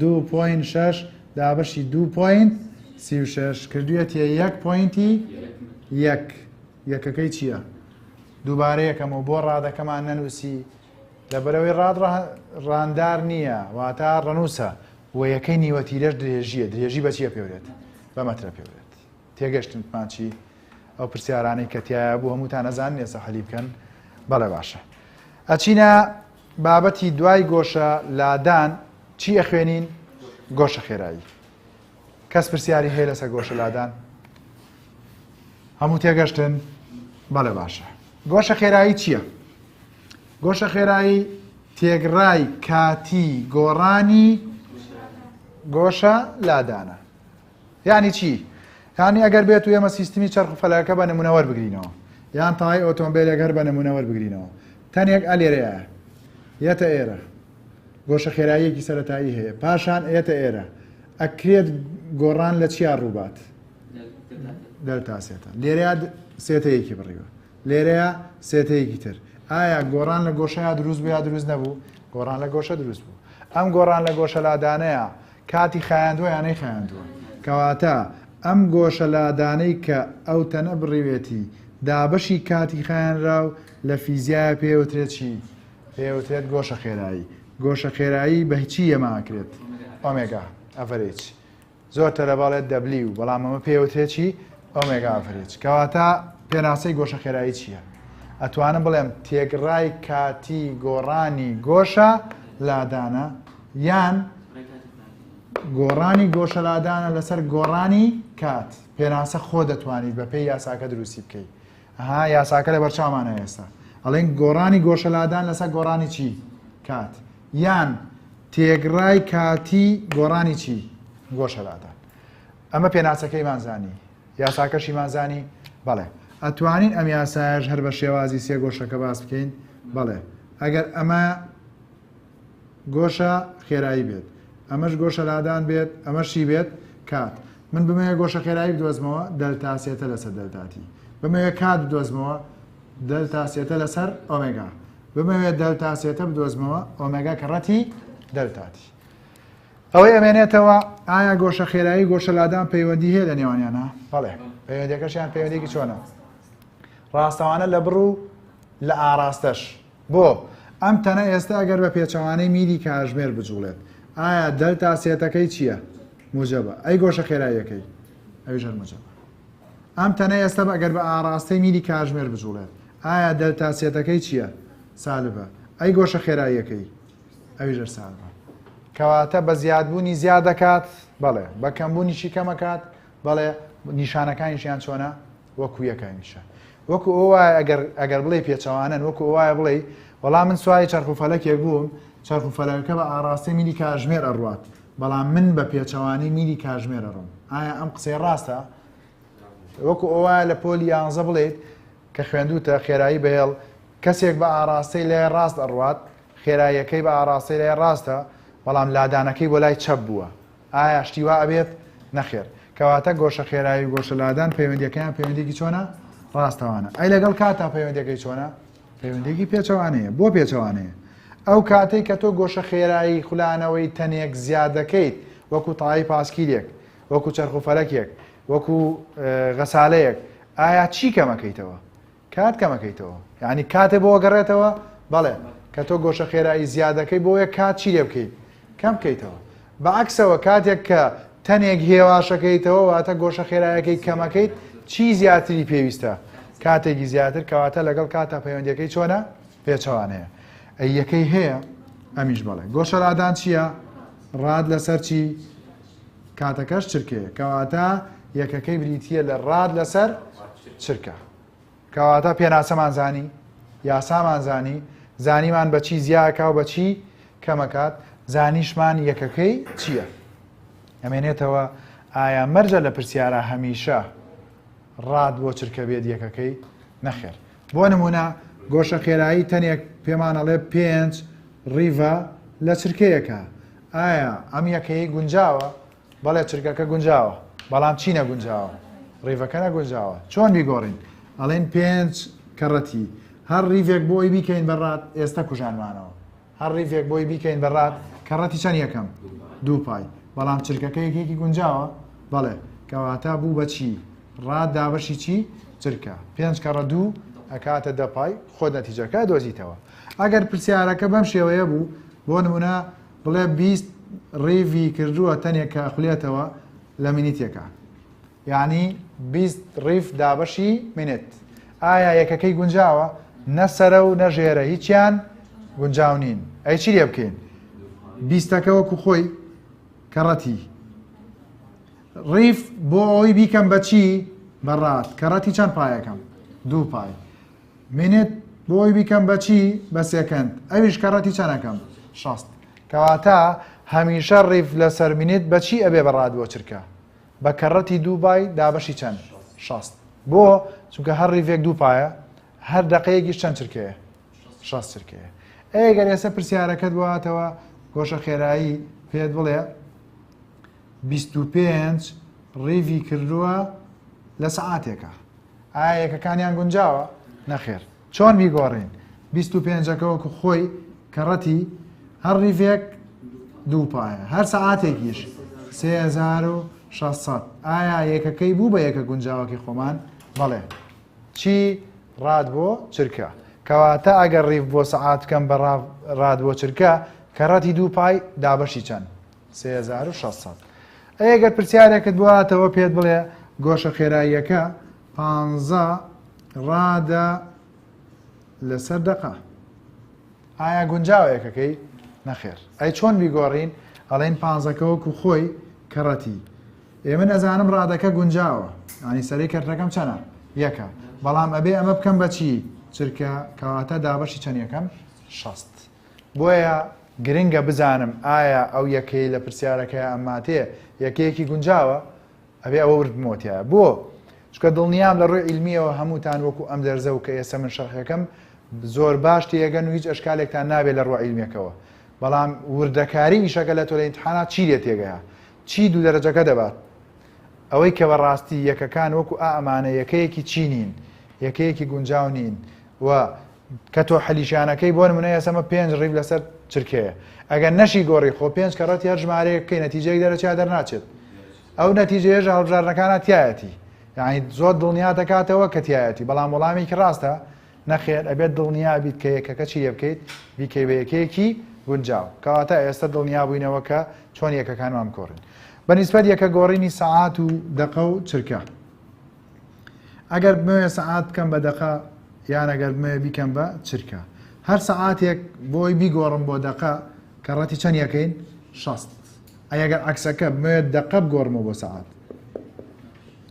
A: 2.6 دابەشی 2.36 کردوێتە 1.1. یەکەکەی چییە؟ دووبارە یەکەمەوە بۆ ڕادەکەمان نەنووسی لەبەرەوەی ڕاد ڕاندار نییە، واتە ڕەنووسە و یەکەی نیوەتیرەش درێژیە. درێژی بە چیە پێورێت؟ بە مەترە پێورێت. تێگەشتنمان چی؟ ئەو پرسیارانەی کە تایە بوو هەمووتان نەزانن ئێستا حەلی بکەن. بەڵێ باشە. ئەچینە بابەتی دوای گۆشە لادان چی ئەخوێنین؟ گۆشە خێرایی. کەس پرسیاری هەیە لەسەر گۆشە لادان؟ هەموو تێگەشتن؟ بەڵێ باشە. گۆشە خێرایی چییە؟ گۆشە خێرایی تێگڕای کاتی گۆڕانی گۆشە لادانە. یعنی چی؟ یعنی ئەگەر بێت و ئێمە سیستمی چەرخ و فەلەکە بە نمونە وەربگرینەوە یان تاڵی ئۆتۆمبیلێک هەر بە نمونە وەربگرینەوە تەنێک ئەلێرەیە یەتە ئێرە گۆشە خێراییەکی سەرەتایی هەیە پاشان ئێتە ئێرە ئەکرێت گۆڕان لە چیا ڕووبات دەلتا سێتە لێرەیە سێتەیەکی بڕیوە لێرەیە سێتەیەکی تر ئایا گۆڕان لە گۆشەیە دروست بوو یا دروست نەبوو گۆڕان لە گۆشە دروست بوو ئەم گۆڕان لە گۆشە لادانەیە کاتی خایاندووە یانەی خایاندووە کەواتە ئەم گۆشە لادانەی کە ئەو تەنە بڕیوێتی دابەشی کاتی خایانرا و لە فیزیایە پێوترێت چی پێوترێت گۆشە خێرایی گۆشە خێرایی بە هیچی ئەماکرێت ئۆمێگا ئەڤەرێج زۆرتە لە باڵێت دەبلی و بەڵام ئەمە پێوترێت چی ئۆمێگا ئەڤەرێج کەواتە پێناسەی گۆشە خێرایی چییە ئەتوانم بڵێم تێگڕای کاتی گۆڕانی گۆشە لادانە یان گۆڕانی گۆشە لادانە لەسەر گۆڕانی کات پێناسە خۆ دەتوانیت بە پێی یاساکە دروستی بکەیت ئەها یاساکە لە بەرچاومانە ئێستا ئەڵێن گۆڕانی گۆشە لادان لەسەر گۆڕانی چی کات یان تێگڕای کاتی گۆڕانی چی گۆشە لادان ئەمە پێناسەکەی مانزانی یاساکەشی مانزانی بەڵێ ئەتوانین ئەم یاسایش هەر بە شێوازی سێ گۆشەکە باس بکەین بەڵێ ئەگەر ئەمە گۆشە خێرایی بێت ئەمەش گۆشە لادان بێت ئەمەشی بێت کات من بمەوێت گۆشە خێرایی بدۆزمەوە دەلتاسێتە لەسەر دەلتاتی بمەوێت کات بدۆزمەوە دەلتاسێتە لەسەر ئۆمێگا بمەوێت دەلتاسێتە بدۆزمەوە ئۆمێگا کەڕەتی دەلتاتی ئەوەی ئەمێنێتەوە ئایا گۆشە خێرایی گۆشە لادان پەیوەندی هەیە لە نێوانیانە بەڵێ پەیوەندیەکەشیان پەیوەندیەکی چۆنە ڕاستەوانە لە بڕ و لە ئاراستەش بۆ ئەم تەنە ئێستا ئەگەر بە پێچەوانەی میری کاتژمێر بجوڵێت ئایا دەلتا سێتەکەی چییە موجبە ئەی گۆشە خێراییەکەی ئەویژەر موجبە ئەم تەنە ئێستا ئەگەر بە ئاراستەی میری کاتژمێر بجوڵێت ئایا دەلتا سێتەکەی چییە سالبە ئەی گۆشە خێراییەکەی ئەویژەر سالبە کەواتە بە زیادبوونی زیاد دەکات بەڵێ بە کەمبوونیشی کەمەکات بەڵێ نیشانەکانیشیان چۆنە وەکو یەکەمیشە وەکو ئەوە ئەگەر بڵێ پێچەوانن وەکو ئەوە بڵێ وەڵام من سوای چەرخ و فەلەکێک بووم چەرخ و فەلەکە بە ئاراستی میلی کاتژمێر ئەڕوات بەڵام من بە پێچەوانی میلی کاتژمێر ئەڕۆم ئایا ئەم قسەی ڕاستە وەکو ئەوە لە پۆلی 11 بڵێت کە خوێندوتە خێرایی بەهێڵ کەسێک بە ئاراستی لێ ڕاست ئەڕوات خێراییەکەی بە ئاراستی لێ ڕاستە بەڵام لادانەکەی بۆ لای چەپ بووە ئایا شتیوا ئەبێت نەخێر کەواتە گۆشە خێرایی و گۆشە لادان پەیوەندیەکەیان پەیوەندێکی چۆنە ڕاستەوانە ئەی لەگەڵ کاتا پەیوەندەکەی چۆنە پەیوەندێکی پێچەوانەیە بۆ پێچەوانەیە ئەو کاتەی کە تۆ گۆشە خێرایی خولانەوەی تەنێک زیاد دەکەیت وەکو تاایی پاسکیلێک وەکو چەرخ و فەلەکێک وەکو غەسالەیەک ئایا چی کەمەکەیتەوە کات کەمەکەیتەوە یعنی کاتێ بۆ گەڕێتەوە بەڵێ کە تۆ گۆشە خێرایی زیادەکەی بۆ یە کات چی لێ بکەیت کەم بکەیتەوە بەعکسەوە کاتێک کە تەنێک هێواشەکەیتەوە واتە گۆشە خێراییەکەی کەمەکەیت چی زیاتری پێویستە کاتێکی زیاتر کەواتە لەگەڵ کاتە پەیوەندیەکەی چۆنە پێچەوانەیە ئەی یەکەی هەیە ئەمیش بڵێ گۆشە لادان چییە ڕاد لەسەر چی کاتەکەش چرکەیە کەواتە یەکەکەی بریتیە لە ڕاد لەسەر چرکە کەواتە پێناسەمان زانی یاسامان زانی زانیمان بە چی زیاکە و بە چی کەمەکات زانیشمان یەکەکەی چییە ئەمێنێتەوە ئایا مەرجە لە پرسیارە هەمیشە ڕاد بۆ چرکە بێت یەکەکەی نەخێر بۆ نمونە گۆشە خێرایی تەنێک پێمانەڵێ 5 ڕیڤە لە چرکەیەکە ئایا ئەم یەکەی گونجاوە بەڵێ چرکەکە گونجاوە بەڵام چی نەگونجاوە ڕیڤەکە نەگونجاوە چۆن بیگۆڕین ئەڵێن 5 کەڕەتی هەر ڕیڤێک بۆی بیکەین بەڕات ئێستا کوژانمانەوە هەر ڕیڤێک بۆی بیکەین بەڕات کەڕەتی چەند یەکەم 2 پای بەڵام چرکەکە یەکێکی گونجاوە بەڵێ کەواتە بوو بە چی ڕاد دابەشی چی چرکە 5 کەڕە 2 ئەکاتە 10 پای خۆ نەتیجەکە دۆزیتەوە ئەگەر پرسیارەکە بەم شێوەیە بوو بۆ نمونە بڵێ 20 ڕێڤی کردووە تەنێک کە ئەخولێتەوە لە مینیتێکە یعنی 20 ڕیف دابەشی منێت ئایا یەکەکەی گونجاوە نەسەرە و نەژێرە هیچیان گونجاو نین ئەی چی لێ بکەین 20ەکە وەکو خۆی کەڕەتی ڕیف بۆ ئەوی بیکەم بە چی بەڕات کەڕەتی چەند پایەکەم 2 پای منێت بۆ ئەوی بیکەم بە چی بە سێکەند ئەویش کەڕەتی چەندەکەم 6 کەواتە هەمیشە ڕیف لەسەر منێت بە چی ئەبێ بەڕات بۆ چرکە بە کەڕەتی دووبای دابەشی چەند؟ 60. بۆ چونکە هەر ڕیڤێک دوو پایە هەر دقەیەکیش چەند چرکەیە؟ 60 چرکەیە. ئەگەر ئێستا پرسیارەکەت بواتەوە گۆشە خێرایی پێت بڵێ 25 ڕیڤی کردووە لە سەعاتێکە، ئایا یەکەکانیان گونجاوە؟ نەخێر. چۆن بیگۆڕین؟ 25ەکەوەکو خۆی کەڕەتی هەر ڕیڤێک دوو پایە هەر سەعاتێکیش 3600. ئایا یەکەکەی بوو بە یەکە گونجاوەکی خۆمان؟ بەڵێ. چی ڕاد بۆ چرکە؟ کەواتە ئەگەر ڕیڤ بۆ سەعات بکەم بە ڕاد بۆ چرکە کەڕەتی دوو پای دابەشی چەند؟ 3600. ئەگەر پرسیارێکت بواتەوە پێت بڵێ گۆشە خێراییەکە 15 ڕادە لەسەر دقە، ئایا گونجاوە یەکەکەی؟ نەخێر. ئەی چۆن بیگۆڕین؟ ئەڵێن 15ەکەوەکو خۆی کەڕەتی ئێمە نەزانم ڕادەکە گونجاوە، ینی سەرەی کەرتەکەم چەنە؟ یەکە، بەڵام ئەبێ ئەمە بکەم بەچی؟ چرکە، کەواتە دابەشی چەند یەکەم؟ 60. بۆیە گرنگە بزانم ئایا ئەو یەکەی لە پرسیارەکەی ئەماتێ یەکەیەکی گونجاوە، ئەبێ ئەوە وردمۆتیە. بۆ چکە دڵنیام لە ڕووی علمیەوە هەمووتان وەکو ئەم دەرزە و کە ئێستا من شەرحەکەم زۆر باش تێگەن و هیچ ئەشکالێکتان نابێت لە ڕووی علمیەکەەوە، بەڵام وردەکاری ئیشەکە لە تۆ لە ئیمتحانات چی لێ تێگەیە؟ چی دوو دەرەجەکە دەبات؟ ئەوەی کە بەڕاستی یەکەکان وەکو ئەمانە یەکەیەکی چی نین، یەکەیەکی گونجاو نین و کە تۆ حەلیشانەکەی بۆ نمونە ئێسمە 5 ڕیڤ لەسەر چرکەیە، ئەگەر نەشی گۆڕی خۆ 5 کەڕەتی هەر ژمارەیەکەی نەتیجەیەک دەرەچیا دەرناچێت، ئەو نەتیجەیەش هەڵبژاردنەکانە تایەتی، یعنی زۆر دڵنیا دەکاتەوە کە تایەتی، بەڵام وەڵامێکی ڕاستە نەخێر، ئەبێت دڵنیا بیت کە یەکەکە چی لێ بکەیت؟ بیکەی بە یەکەیەکی گونجاو. کەواتە ئێستا دڵنیا بووینەوە کە چۆن یەکەکانمان بکۆڕین. بەنسبەت یەکە گۆڕینی سەعات و دقە و چرکە، ئەگەر بمەوێت سەعات بکەم بە دقە یان ئەگەر بمەوێت بیکەم بە چرکە، هەر سەعاتێک بۆی بیگۆڕم بۆ دقە کەڕەتی چەند یەکەین؟ 60. ئەگەر عەکسەکە بمەوێت دقە بگۆڕمەوە بۆ سەعات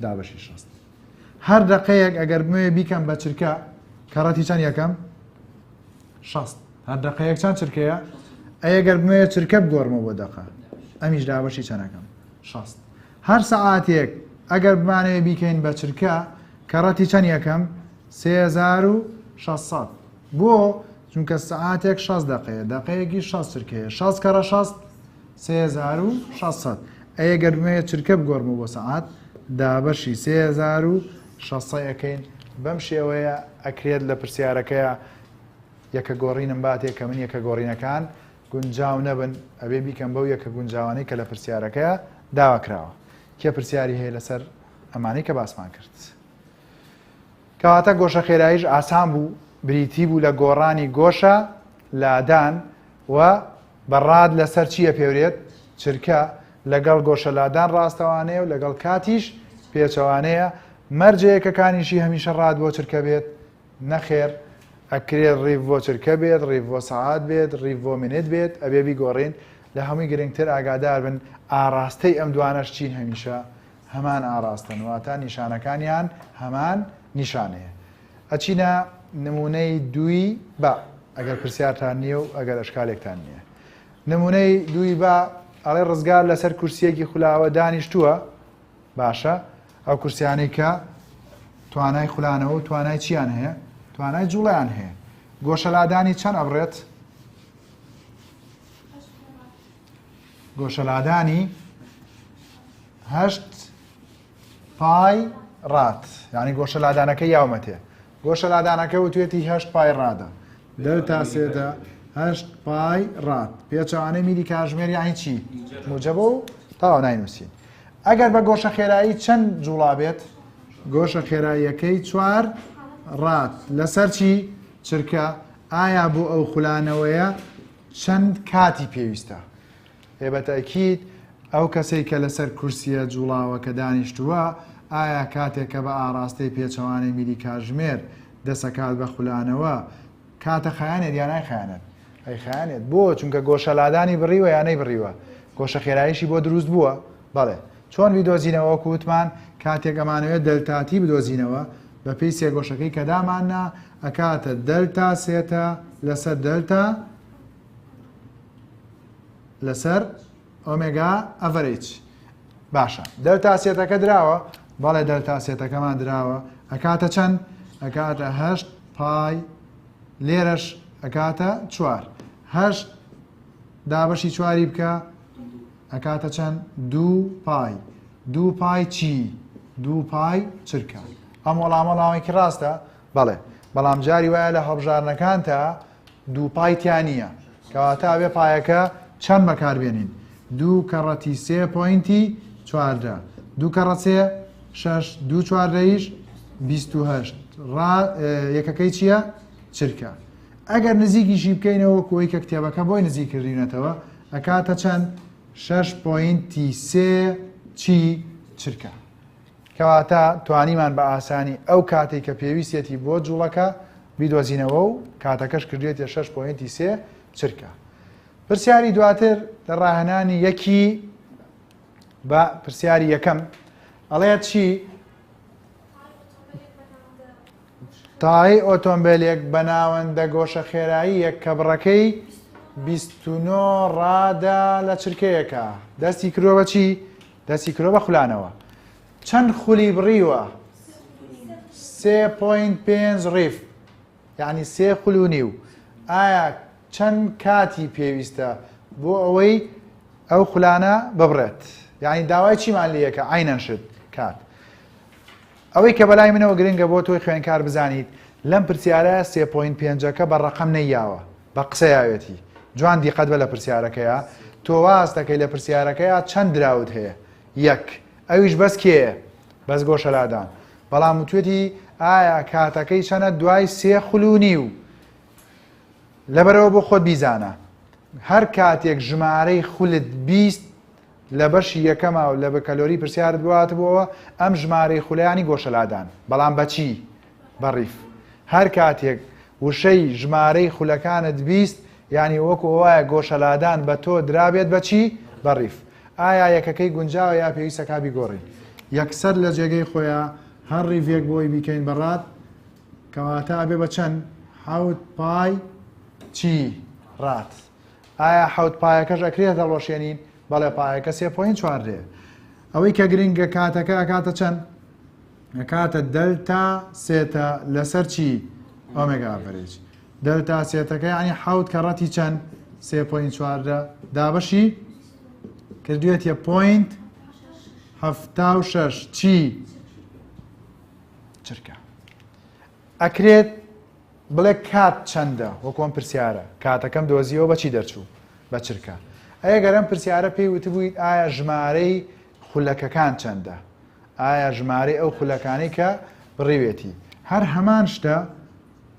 A: دابەشی 60. هەر دقەیەک ئەگەر بمەوێت بیکەم بە چرکە کەڕەتی چەند یەکەم؟ 60. هەر دقەیەک چەند چرکەیە؟ ئەگەر بمەوێت چرکە بگۆڕمەوە بۆ دقە ئەمیش دابەشی چەندەکەم؟ 60. هەر سەعاتێک ئەگەر بمانەوێت بیکەین بە چرکە کەڕەتی چەند یەکەم؟ 3600. بۆ چونکە سەعاتێک 60 دقەیە، دقەیەکی 60 چرکەیە، 60 کەڕە 60 3600. ئەگەر بمەوێت چرکە بگۆڕمەوە بۆ سەعات دابەشی 3600 یەکەین. بەم شێوەیە ئەکرێت لە پرسیارەکەیە یەکە گۆڕینم باتێک کە من یەکە گۆڕینەکان گونجاو نەبن، ئەبێ بیکەم بەو یەکە گونجاوانەی کە لە پرسیارەکەیە داواکراوە. کێ پرسیاری هەیە لەسەر ئەمانەی کە باسمان کرد؟ کەواتە گۆشە خێراییش ئاسان بوو، بریتی بوو لە گۆڕانی گۆشە لادان و بەڕاد لەسەر چییە پێورێت؟ چرکە، لەگەڵ گۆشە لادان ڕاستەوانەیە و لەگەڵ کاتیش پێچەوانەیە. مەرجەیەکەکانیشی هەمیشە ڕاد بۆ چرکە بێت؟ نەخێر، ئەکرێت ڕیڤ بۆ چرکە بێت، ڕیڤ بۆ سەعات بێت، ڕیڤ بۆ منێت بێت، ئەبێ بیگۆڕین. لە هەمووی گرنگتر ئاگادار بن ئاراستەی ئەم دوانەش چین هەمیشە هەمان ئاراستن، واتە نیشانەکانیان هەمان نیشانەیە. ئەچینە نمونەی دووی بە ئەگەر پرسیارتان نییە و ئەگەر ئەشکالێکتان نییە. نمونەی دووی بە ئەڵێ ڕزگار لەسەر کورسیەکی خولاوە دانیشتووە، باشە، ئەو کورسیانەی کە توانای خولانەوە و توانای چیان هەیە؟ توانای جوڵیان هەیە. گۆشە لادانی چەند ئەبڕێت؟ گۆشە لادانی 8 پای ڕات، یعنی گۆشە لادانەکە یاومەتێ. گۆشە لادانەکە وتوێتی 8 پای ڕادە، دەلتا سێدە 8 پای ڕات. پێچەوانەی میری کاتژمێر یانی چی؟ موجەبە و تاوا ناینووسین. ئەگەر بە گۆشە خێرایی چەند جوڵا بێت؟ گۆشە خێراییەکەی 4 ڕات لەسەر چی؟ چرکە. ئایا بۆ ئەو خولانەوەیە چەند کاتی پێویستە؟ هێبەتەکیید ئەو کەسێک کە لەسەر کورسیە جوڵاوە کە دانیشتووە ئایا کاتێککە بە ئاراستەی پێچەوانی میری کاتژمێر دەسەکات بە خولانەوە کاتە خەیانێت یان نایخەیانێت؟ ئەی خەیانێت. بۆ چونکە گۆشە لادانی بڕیوە یان نەیبڕیوە؟ گۆشە خێراییشی بۆ دروست بووە؟ بەڵێ. چۆن بیدۆزینەوە؟ وەکووتمان کاتێک ئەمانەوێت دەلتاتی بدۆزینەوە بە پێی سێگۆشەکەی کە داماننا ئەکاتە دەلتا سێتە لەسەر دەلتا لەسەر ئۆمێگا ئەڤەرێج. باشە دەرتاسێتەکە درراوە بەڵێ دەرتاسێتەکەمان درراوە ئەکاتە چەند ئەکاتە 8 پای لێرەش ئەکاتە 4 8 دابەشی چواری بکە ئەکاتە چەند 2 پای 2 پای چی 2 پای چرکە ئەم وەڵامەڵاوێکی ڕاستە بەڵێ بەڵام جاری وایە لە هەڵبژارنەکان تا 2 پایتیان نییە کەواتە ئەوێ پایەکە چەند بەکاربێنین 2 کەڕەتی 3 پۆینتی 14 2 کەڕەت 3 6 2 چواردەیش 28 یەکەکەی چییە چرکە ئەگەر نزیکیشی بکەینەوە کۆی کە کتێبەکە بۆی نزیکردینەتەوە ئەکاتە چەند 6 پۆینتی 3 چی چرکە کەواتە توانیمان بە ئاسانی ئەو کاتێک کە پێویستێتی بۆ جوڵەکە بیدۆزینەوە و کاتەکەش کردێتە 6 پۆینتی 3 چرکە پرسیاری دواتر لە ڕاهێنانی یەکی بە پرسیاری یەکەم ئەڵێت چی تای ئۆتۆمبیلێک بەناوەندە گۆشە خێرایی یەک کە بڕەکەی 29 ڕادا لە چرکەیەکە دەستی کرۆ بە چی دەستی کرۆ بە خولانەوە چەند خولی بڕیوە 3.5 ڕیف یعنی 3 خول و نیو ئایا چەند کاتی پێویستە بۆ ئەوەی ئەو خولانە ببڕێت یعنی داوای چیمان لەکە عینەن شت کات ئەوەی کە بەلای منەوە گرنگە بۆ تۆی خوێنکار بزانیت لەم پرسیارە 3.5ەکە بە ڕقم نەیاوە بە قسەیاوێتی جوان دیقەت بە لە پرسیارەکەیە تۆ واز دەکەی لە پرسیارەکەیە چەند دراوت هەیە یەک ئەویش بەس کێ بەس گۆشەلادان بەڵام وتوێتی ئایا کاتەکەی چەنە دوای 3 خول و نیو لەبەرەوە بۆ خۆت بیزانە هەر کاتێک ژمارەی خولت 20 لە بەشی یەکەمە و لە بە کەلۆری پرسیارت بواتبەوە ئەم ژمارەی خولایانی گۆشەلادان بەڵام بەچی بەڕیف هەر کاتێک وشەی ژمارەی خولەکانت 20 ینی وەکو وایە گۆشەلادان بە تۆ درابێت بەچی بەڕیف ئایا یەکەکەی گونجاوە یا پێویستە کابی گۆڕی یەکسەر لە جێگەی خۆیان هەر ڕیڤێک بۆی بیکەین بەڕات کەواتە بێ بە چەند 7 پای چی ڕات ئایا 7 پایەکەش ئەکرێت دەڵۆشێنین بەڵێ پایەکە 3.4 ئەوەی کە گرنگە کاتەکە ئەکاتە چەند ئەکاتە دەلتا سێتە لەسەر چی ئۆمێگا ئاڤەرێج دەلتا سێتەکە ینی 7 کەڕەتی چەند 3.4 دابەشی کردوێتە پۆینت 76 چی چرکە ئەکرێت بڵێ کات چەندە وەکۆم پرسیارە کاتەکەم دۆزیەوە بەچی دەرچوو بە چرکە ئەگە گەرم پرسیارە پێی وتبوویت ئایا ژمارەی خولەکەکان چەندە ئایا ژمارەی ئەو خولەکانی کە بڕیوێتی هەر هەمان شتە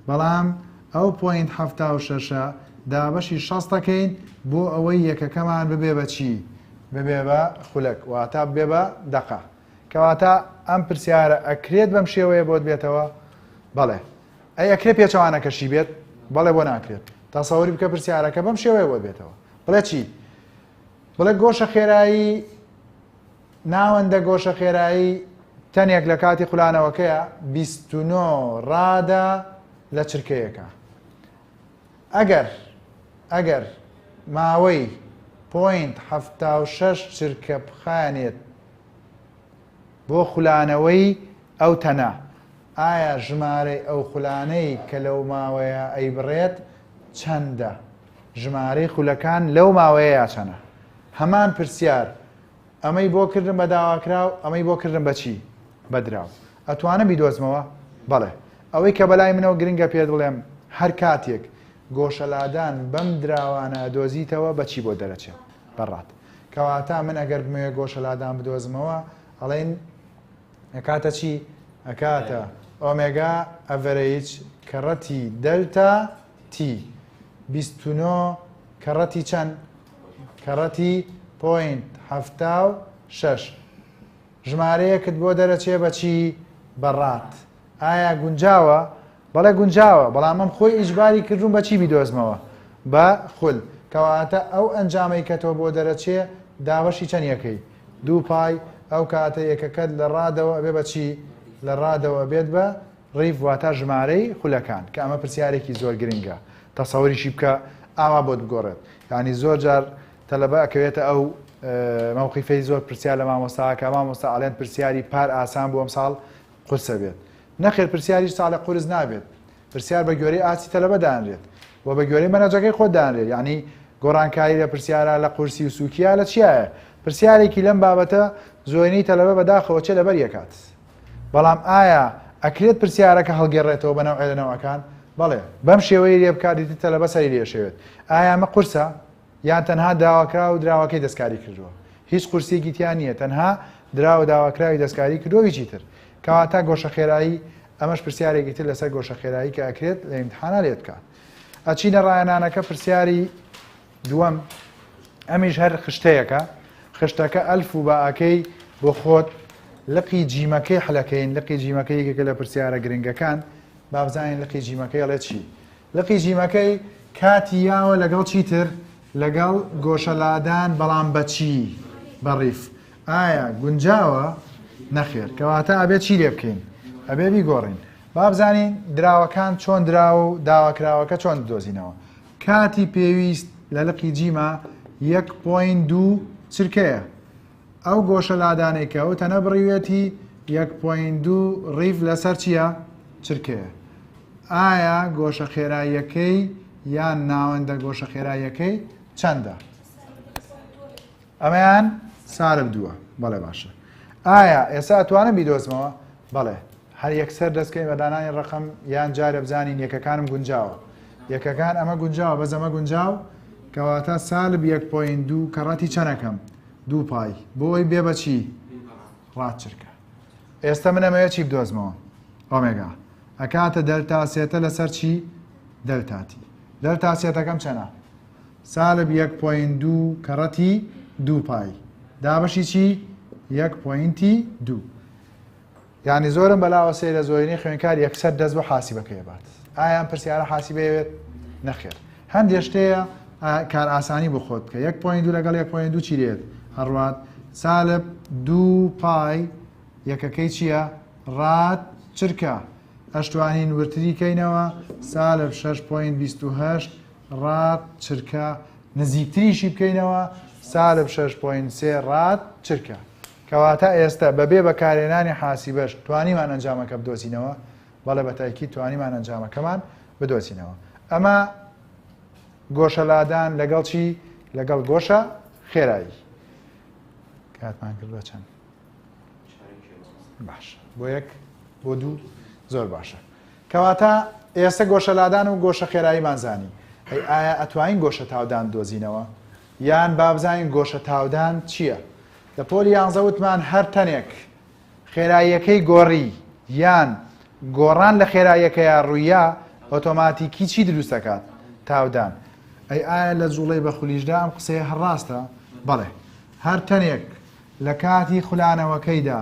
A: بەڵام ئەو پۆینت 76 دابەشی 6 دەکەین بۆ ئەوەی یەکەکەمان ببێ بە چی ببێ بە خولەک واتە بێ بە دەقە کەواتە ئەم پرسیارە ئەکرێت بەم شێوەیە بۆت بێتەوە بەڵێ ئەی ئەکرێت پێچەوانەکەشی بێت بەڵێ بۆ ناکرێت تەسەووری بکە پرسیارەکە بەم شێوەیە بۆت بێتەوە بڵێ چی بڵێ گۆشە خێرایی ناوەندە گۆشە خێرایی تەنێک لە کاتی خولانەوەکەیە 29 ڕادا لە چرکەیەکە ئەگەر ماوەی پۆینت 76 چرکە بخانێت بۆ خولانەوەی ئەو تەنە ئایا ژمارەی ئەو خولانەی کە لەو ماوەیە ئەیبڕێت چەندە ژمارەی خولەکان لەو ماوەیە چەنە هەمان پرسیار ئەمەی بۆ کردن بە داواکراو ئەمەی بۆ کردن بەچی بەدراو ئەتوانم بیدۆزمەوە بەڵێ ئەوەی کە بەلای منەوە گرنگە پێ دڵێم هەر کاتێک گۆشەلادان بەم دراوانە دۆزیتەوە بەچی بۆ دەرەچێت بەڕات کەواتە من ئەگەر بمەوێ گۆشەلادان بدۆزمەوە ئەڵێن ئەکاتە چی ئەکاتە ئۆمێگا ئەڤەرەیج کەڕەتی دەلتا تی 29 کەڕەتی چەند کەڕەتی پۆینت 76 ژمارەیەکت بۆ دەرەچێ بەچی بەڕات ئایا گونجاوە بەڵێ گونجاوە بەڵام ئەم خۆی ئیجباری کردوون بەچی بیدۆزمەوە بە خول کەواتە ئەو ئەنجامەی کە تۆ بۆ دەرەچێ داوەشی چەندیەکەی 2 پای ئەو کاتە یەکەکەت لە ڕادەوە بێ بەچی لە ڕادەوە بێت بە ڕیف واتە ژمارەی خولەکان کە ئەمە پرسیارێکی زۆر گرنگە تەسەووریشی بکە ئاوا بۆت بگۆڕێت یعنی زۆر جار تەلەبە ئەکەوێتە ئەو مەوقیفەی زۆر پرسیار لە مامۆستاکە مامۆستا ئەڵێن پرسیاری پار ئاسان بووە ئەم ساڵ قورسە بێت نەخێر پرسیاری ساڵە قورس نابێت پرسیار بە گوێرەی ئاسی تەلەبە دانرێت و بە گوێرەی مەنهەجەکەی خۆت دانرێت یعنی گۆڕانکاری لە پرسیارە لە قورسی و سووکیا لە چیایە پرسیارێکی لەم بابەتە زۆرینەی تەلەبە بەداخەوە چێ لەبەر یەکات بەڵام ئایا ئەکرێت پرسیارەکە هەڵگێڕێتەوە بەناو عێلەنەوەکان بەڵێ بەم شێوەی لێ بکاتی تەلەبە سەری لێشەوێت ئایا ئەمە قورسە یان تەنها داواکرا و دراوەکەی دەستکاری کردووە هیچ قورسێکی تیان نییە تەنها درا و داواکراوی دەستکاری کردووە هیچی تر کەواتە گۆشە خێرایی ئەمەش پرسیارێکی تر لەسەر گۆشە خێرایی کە ئەکرێت لە ئیمتحانە لێ بکات ئەچینە ڕایەنانەکە پرسیاری دووەم ئەمیش هەر خشتەیەکە خشتەکە ئەلف و باەکەی بۆ خۆت لقی جیمەکەی حلەکەین لقی جیمەکەی یەکێکە لە پرسیارە گرنگەکان با بزانین لقی جیمەکەی ئەڵێ چی لقی جیمەکەی کاتی یاوە لەگەڵ چیتر لەگەڵ گۆشەلادان بەڵام بەچی بەڕیف ئایا گونجاوە نەخێر کەواتە ئەبێت چی لێ بکەین ئەبێ بیگۆڕین با بزانین دراوەکان چۆن دراوە و داواکراوەکە چۆن دۆزینەوە کاتی پێویست لە لقی جیمە 1.2 چرکەیە ئەو گۆشە لادانێکە و تەنە بڕیوێتی 1.2 ڕیف لەسەر چییە چرکەیە ئایا گۆشە خێراییەکەی یان ناوەندە گۆشە خێراییەکەی چەندە ئەمەیان سارب دووە بەڵێ باشە ئایا ئێستا ئەتوانم بیدۆزمەوە بەڵێ هەر یەکسەر دەستکەین بەدانانی ڕقم یان جارە بزانین یەکەکانم گونجاوە یەکەکان ئەمە گونجاوە بەس ئەمە گونجاو کەواتە سالب 1.2 کەڕەتی چەندەکەم 2 پای بۆی بێ بەچی ڕات چرکە ئێستا من ئەمەیە چی بدۆزمەوە ئۆمێگا ئەکاتە دەلتاسێتە لەسەر چی دەلتاتی دەلتاسێتەکەم چەنە سالب 1.2 کەڕەتی 2 پای دابەشی چی 1.2 یعنی زۆرم بەلاوە سەیرە زۆرینەی خوێنکار یەکسەر دەست بە حاسیبەکەی بات ئایا ئەم پرسیارە حاسیبەیەوێت نەخێر هەندێک شتەیە کار ئاسانی بۆ خۆت بکە 1.2 لەگەڵ 1.2 چی دێت هەڕوات سالب 2 پای یەکەکەی چییە ڕات چرکە ئەشتوانین ورتریکەینەوە سالب 6.28 ڕات چرکە نزیکتریشی بکەینەوە سالب 6.3 ڕات چرکە کەواتە ئێستا بەبێ بەکارهێنانی حاسیبەش توانیمان ئەنجامەکە بدۆزینەوە بەڵێ بە تایکی توانیمان ئەنجامەکەمان بدۆزینەوە ئەمە گۆشەلادان لەگەڵ چی لەگەڵ گۆشە خێرایی کاتمان کردووە چەند باش بۆ یەک بۆ دوو زۆر باشە کەواتە ئێستا گۆشەلادان و گۆشە خێراییمان زانی ئایا ئەتوانین گۆشە تاودان دۆزینەوە یان بابزانین گۆشە تاودان چییە لە پۆلی 11 وتمان هەر تەنێک خێراییەکەی گۆڕی یان گۆڕان لە خێراییەکەیە ڕوویە ئۆتۆماتیکی چی دروست دەکات تاودان ئایا لە جوڵەی بە خولیشدا ئەم قسەیە هەڕاستە بەڵێ هەر تەنێک لە کاتی خولانەوەکەیدا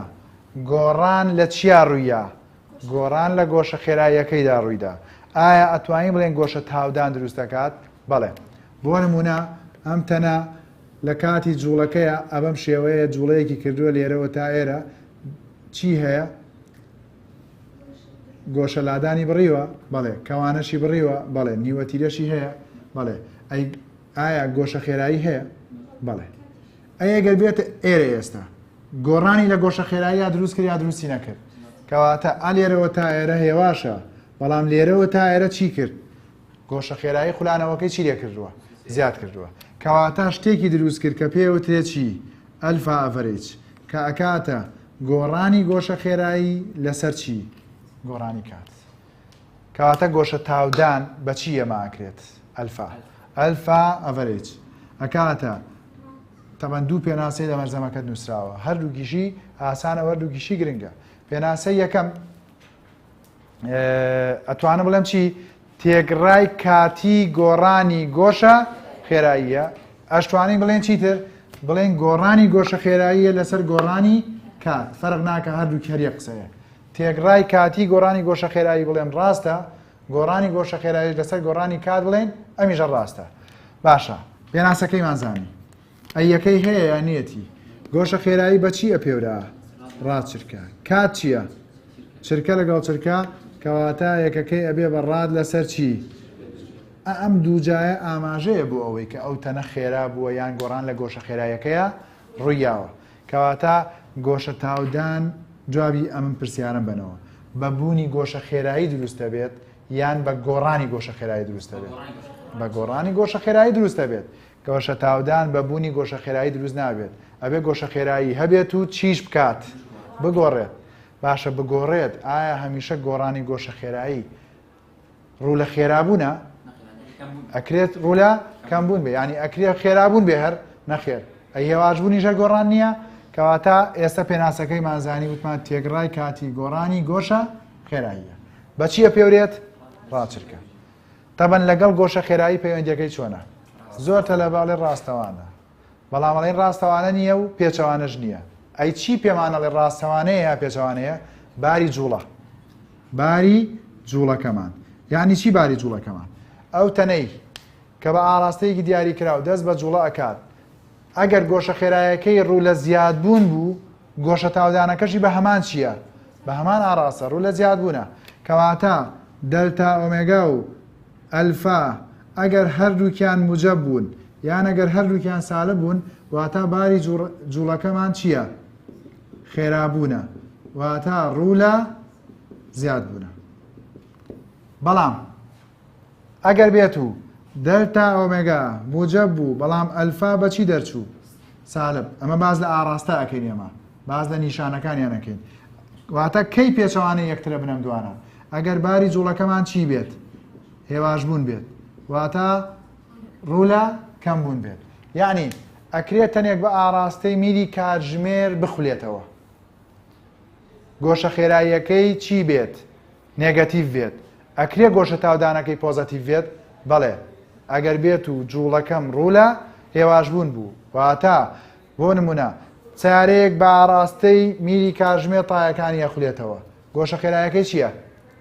A: گۆڕان لە چیا ڕوویە گۆڕان لە گۆشە خێراییەکەیدا ڕوویدا ئایا ئەتوانین بڵێن گۆشە تاودان دروست دەکات بەڵێ بۆ نمونە ئەم تەنە لە کاتی جوڵەکەیە ئەبەم شێوەیە جوڵەیەکی کردووە لێرەوە تا ئێرە چی هەیە گۆشە لادانی بڕیوە بەڵێ کەوانەشی بڕیوە بەڵێ نیوەتیرەشی هەیە بەڵێ ئایا گۆشە خێرایی هەیە بەڵێ ئەگەر بێتە ئێرە ئێستا گۆڕانی لە گۆشە خێراییە دروست کرد یا دروستی نەکرد کەواتە ئالێرەوە تا ئێرە هێواشە بەڵام لێرەوە تا ئێرە چی کرد گۆشە خێرایی خولانەوەکەی چی لێ کردووە زیاد کردووە کەواتە شتێکی دروست کرد کە پێوترێت چی ئەلفا ئەڤەرێج کە ئەکاتە گۆڕانی گۆشە خێرایی لەسەر چی گۆڕانی کات کەواتە گۆشە تاودان بە چی ئەماکرێت ئەلفا ئەڤەرێج ئەکاتە تەمەەن دوو پێناسەی لە مەرزەمەکەت نووسراوە هەردووکیشی ئاسانە وەردووکیشی گرنگە پێناسەی یەکەم ئەتوانم بڵێم چی تێگڕای کاتی گۆڕانی گۆشە خێراییە ئەشتوانین بڵێن چیتر بڵێن گۆڕانی گۆشە خێراییە لەسەر گۆڕانی کات فەرق ناکە هەردوو هەریە قسەیە تێگڕای کاتی گۆڕانی گۆشە خێرایی بڵێن ڕاستە گۆڕانی گۆشە خێرایی لەسەر گۆڕانی کات بڵێن ئەمیژە ڕاستە باشە پێناسەکەیمان زانی ئەیەکەی هەیە یان نیەتی گۆشە خێرایی بەچی ئەپێورا ڕات چرکە کات چییە چرکە لەگەڵ چرکە کەواتە یەکەکەی ئەبێ بە ڕاد لەسەر چی ئەم دووجایە ئاماژەیە بۆ ئەوەی کە ئەو تەنە خێرا بووە یان گۆڕان لە گۆشە خێراییەکەیە ڕوویاوە. کەواتە گۆشە تاودان جوابی ئەمن پرسیارم بنەوە بە بوونی گۆشە خێرایی دروستە بێت یان بە گۆڕانی گۆشە خێرایی دروستە بێت. بە گۆڕانی گۆشە خێرایی دروستە بێت. گۆشە تاودان بە بوونی گۆشە خێرایی دروست نابێت. ئەبێ گۆشە خێرایی هەبێت و چیش بکات بگۆڕێت. باشە بگۆڕێت ئایا هەمیشە گۆڕانی گۆشە خێرایی ڕوو لە خێرابوونە ئەکرێت ڕوو لە کەمبوون بێ ینی ئەکرێت خێرابوون بێ هەر نەخێر ئەی هێواژبوونیشە گۆڕان نییە. کەواتە ئێستا پێناسەکەی مازانی وتمان تێگڕای کاتی گۆڕانی گۆشە خێراییە. بە چییە پێورێت؟ ڕاچرکە. تەبەن لەگەڵ گۆشە خێرایی پەیوەندیەکەی چۆنە؟ زۆرتە لە باڵێ ڕاستەوانە. بەڵام ئەڵێن ڕاستەوانە نییە و پێچەوانەش نییە. ئەی چی پێمانەڵێ ڕاستەوانەیە یا پێچەوانەیە؟ باری جوڵە. باری جوڵەکەمان. یعنی چی باری جوڵەکەمان؟ ئەو تەنەی کە بە ئاراستەیەکی دیاری کراو دەست بە جوڵە ئەکات. ئەگەر گۆشە خێراییەکەی ڕوو لە زیادبوون بوو گۆشە تاودانەکەشی بە هەمان چییە؟ بە هەمان ئاراستە ڕوو لە زیادبوونە. کەواتە دەلتا ئۆمێگا و ئەلفا ئەگەر هەردووکیان موجەب بوون یان ئەگەر هەردووکیان سالب بوون واتە باری جوڵەکەمان چییە؟ خێرابوونە. واتە ڕوو لە زیادبوونە. بەڵام ئەگەر بێت و دەلتا ئۆمێگا موجەب بوو بەڵام ئەلفا بەچی دەرچوو؟ سالب. ئەمە باز لە ئاراستە ئەەکەین ئێمە باز لە نیشانەکانیان ئەەکەین. واتە کەی پێچەوانەی یەکترە بنەم دوانە؟ ئەگەر باری جوڵەکەمان چی بێت؟ هێواشبوون بێت. واتە ڕوو لە کەمبوون بێت. یعنی ئەکرێت تەنێک بە ئاراستەی میری کاتژمێر بخولێتەوە. گۆشە خێراییەکەی چی بێت؟ نێگەتیڤ بێت. ئەکرێت گۆشە تاودانەکەی پۆزەتیڤ بێت؟ بەڵێ. ئەگەر بێت و جوڵەکەم ڕوو لە هێواشبوون بوو واتە بۆ نمونە چارەیەک بە ئاراستەی میری کاتژمێر تایەکانی یەخولێتەوە گۆشە خێراییەکەی چییە؟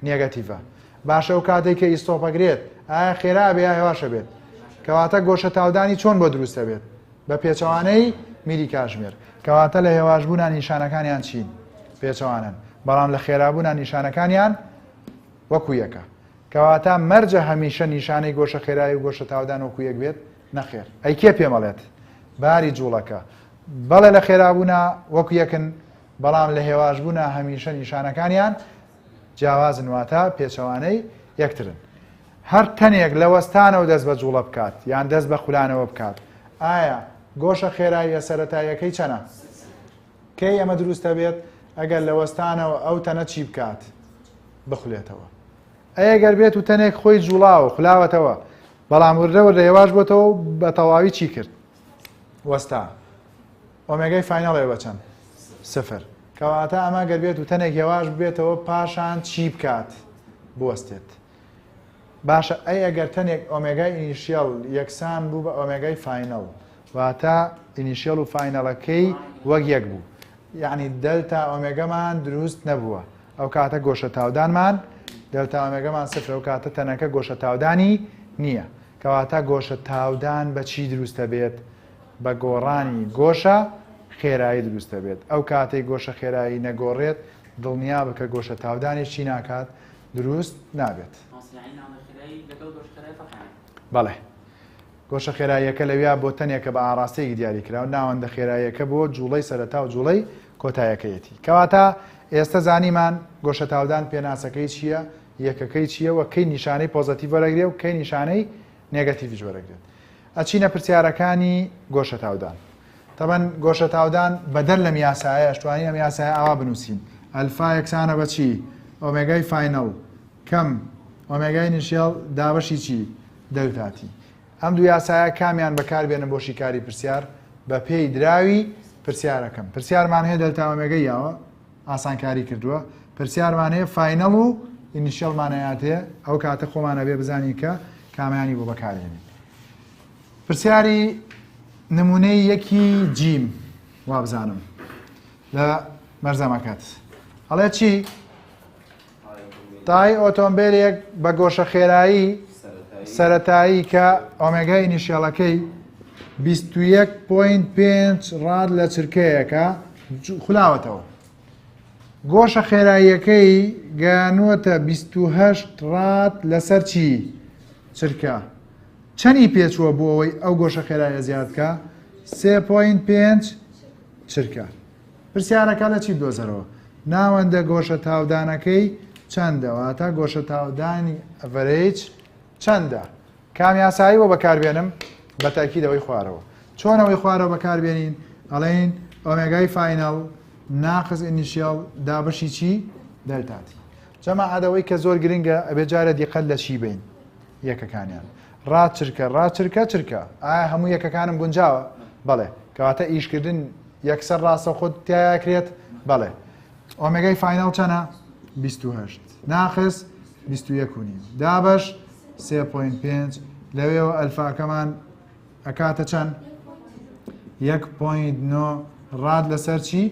A: نێگەتیڤە. باشە و کاتێک کە ئیستۆپەگرێت ئایا خێرا بێ یا هێواشە بێت؟ کەواتە گۆشە تاودانی چۆن بۆ دروستە بێت؟ بە پێچەوانەی میری کاتژمێر. کەواتە لە هێواشبوونە نیشانەکانیان چین؟ پێچەوانن. بەڵام لە خێرابوونە نیشانەکانیان وەکو یەکە. کەواتە مەرجە هەمیشە نیشانەی گۆشە خێرایی و گۆشە تاودان وەکو یەک بێت؟ نەخێر. ئەی کێ پێمەڵێت؟ باری جوڵەکە. بەڵێ لە خێرابوونە وەکو یەکن بەڵام لە هێواشبوونە هەمیشە نیشانەکانیان جیاوازن واتە پێچەوانەی یەکترن. هەر تەنێک لە وەستانەوە دەست بە جوڵە بکات یان دەست بە خولانەوە بکات ئایا گۆشە خێراییە سەرەتاییەکەی چەنە؟ کەی ئەمە دروستە بێت؟ ئەگەر لە وەستانەوە ئەو تەنە چی بکات؟ بخولێتەوە. ئەگەر بێت و تەنێک خۆی جوڵاوە خولاوەتەوە بەڵام وردەوە لە هێواش بۆتەوە بە تەواوی چی کرد؟ وەستا. ئۆمێگای فاینەڵێ بە چەند؟ سفر. کەواتە ئەمە گەر بێت و تەنێک هێواش بێتەوە پاشان چی بکات؟ بوەستێت. باشە ئەی ئەگەر تەنێک ئۆمێگای ئینیشیەڵ یەکسان بوو بە ئۆمێگای فاینەڵ واتە ئینیشیەڵ و فاینەڵەکەی وەک یەک بوو یعنی دەلتا ئۆمێگەمان دروست نەبووە ئەو کاتە گۆشە تاودانمان دەلتا ئۆمێگەمان سفر ئەو کاتە تەنەکە گۆشە تاودانی نییە. کەواتە گۆشە تاودان بە چی دروستە بێت؟ بە گۆڕانی گۆشە خێرایی دروستە بێت. ئەو کاتەی گۆشە خێرایی نەگۆڕێت دڵنیا بکە گۆشە تاودانی چی ناکات؟ دروست نابێت. بەڵێ گۆشە خێراییەکە لەویا بۆ تەنێکە بە ئاراستەیەکی دیاری کراوە ناوەندە خێراییەکە بۆ جوڵەی سەرەتا و جوڵەی کۆتایەکەیەتی. کەواتە ئێستا زانیمان گۆشە تاودان پێناسەکەی چییە؟ یەکەکەی چییە و کەی نیشانەی پۆزەتیڤ وەرەگرێ و کەی نیشانەی نێگەتیڤیش وەرەگرێت. ئەچینە پرسیارەکانی گۆشە تاودان. تەبەن گۆشە تاودان بەدەر لە میاسایە ئەشتوانی لە میاسایە ئاوا بنووسین. ئەلفا یەکسانە بە چی؟ ئۆمێگای فاینەڵ کەم ئۆمێگای نیشیەڵ دابەشی چی؟ دەلتاتی. ئەم دوو یاسایە کامیان بەکاربێنن بۆ شیکاری پرسیار بە پێی دراوی پرسیارەکەم. پرسیارمان هەیە دەلتا ئۆمێگای یاوە ئاسانکاری کردووە. پرسیارمان هەیە فاینەڵ و ئینیشیەڵمانەیاتەیە ئەو کاتە خۆمانە بێ بزانین کە کامیانی بۆ بەکارێنین. پرسیاری نمونەی یەکی جیم وا بزانم لە مەرزەمەکەت هەڵێ چی؟ تای ئۆتۆمبیلێک بە گۆشە خێرایی سەرەتایی کە ئۆمێگای ئینیشیەڵەکەی 21.5 ڕاد لە چرکەیەکە خولاوەتەوە. گۆشە خێراییەکەی گەیانووەتە 28 ڕاد لەسەر چی؟ چرکە چەندی پێچووە بۆ ئەوەی ئەو گۆشە خێرایە زیادکە 3.5 چرکە. پرسیارەکە لە چی دۆزەرەوە؟ ناوەندە گۆشە تاودانەکەی چەندەوە تا گۆشە تاودانی ئەڤەرێج چەندە؟ کام یاساییەوە بەکاربێنم بە تاکیدەوەی خوارەوە. چۆنەوەی خوارەوە بەکاربێنین؟ ئەڵێن ئۆمێگای فاینەڵ ناقص ئینیشیال دابەشی چی؟ دەلتاتی. جەماعەتەوەی کە زۆر گرنگە ئەبێ جارە دیقەت لە چی بین یەکەکانیان. ڕاچرکە چرکە. ئایا هەموو یەکەکانم گونجاوە؟ بەڵێ. کەواتە ئیشکردن یەکسەر ڕاستە خۆت تایاکرێت؟ بەڵێ. ئۆمێگای فاینەڵ چەنە؟ 28. ناقص 21.5. دابەش 3.5. لەوێەوە ئەلفاکەمان ئەکاتە چەند؟ 1.9 ڕاد لەسەر چی؟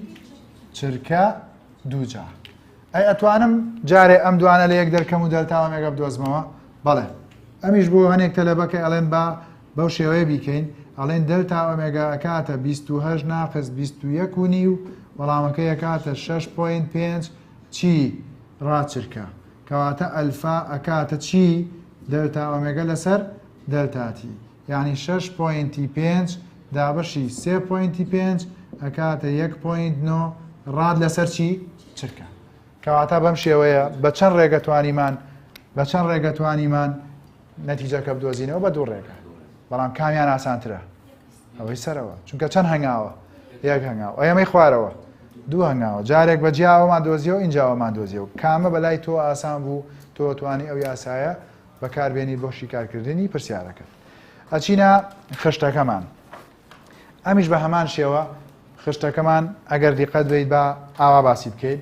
A: چرکە دووجا. ئەی ئەتوانم جارێ ئەم دوانە لە یەک دەرکەم و دەلتا ئۆمێگا بدۆزمەوە؟ بەڵێ. ئەمیش بۆ هەنێک تەلەبەکە ئەڵێن با بەو شێوەیە بیکەین ئەڵێن دەلتا ئۆمێگا ئەکاتە 28 ناقص 21.5 و وەڵامەکەی ئەکاتە 6.5 چی؟ ڕاچرکە. کەواتە ئەلفا ئەکاتە چی؟ دەلتا ئۆمێگا لەسەر دەلتاتی. یعنی 6.5 دابەشی 3.5 ئەکاتە 1.9 ڕاد لەسەر چی؟ چرکە. کەواتە بەم شێوەیە بە چەند ڕێگە توانیمان نەتیجەکە بدۆزینەوە بە دوو ڕێگە. بەڵام کامیان ئاسانترە؟ ئەوەی سەرەوە. چونکە چەند هەنگاوە؟ یەک هەنگاو. ئەمەی خوارەوە دوو هەنگاوە. جارێک بە جیاوەمان دۆزیەوە ئینجاوەمان دۆزیەوە. کامە بەلای تۆ ئاسان بوو تۆ توانی ئەو یاسایە بەکاربێنی بۆ شیکارکردنی پرسیارەکە. ئەچینە خشتەکەمان. ئەمیش بە هەمان شێوە خشتەکەمان ئەگەر دیقەت بێت بە ئاوا باسی بکەیت.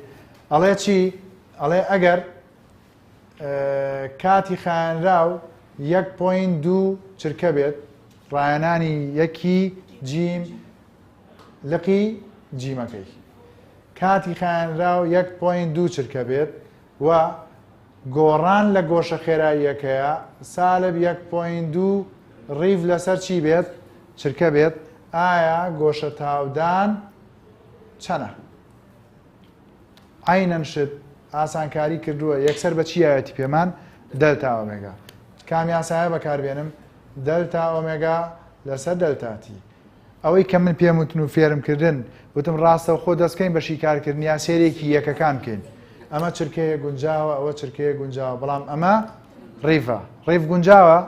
A: ئەڵێ چی؟ ئەڵێ ئەگەر کاتی خایەنراو 1.2 چرکە بێت ڕایەنانی یەکی جیم لقی جیمەکەی. کاتی خایەنراو 1.2 چرکە بێت و گۆڕان لە گۆشە خێراییەکەیە سالب 1.2 ڕیڤ لەسەر چی بێت؟ چرکە بێت. ئایا گۆشە تاودان چەنە؟ عینەن شت ئاسانکاری کردووە یەکسەر بە چیایەتی پێمان؟ دەلتا ئۆمێگا. کام یاسایە بەکاربێنم؟ دەلتا ئۆمێگا لەسەر دەلتاتی. ئەوەی کە من پێم وتن و فێرم کردن وتم ڕاستە خۆ دەستکەین بە شیکارکردنی یا سێرێکی یەکەکان بکەین. ئەمە چرکەیە گونجاوە ئەوە چرکەیە گونجاوە بەڵام ئەمە ڕیڤە. ڕیڤ گونجاوە؟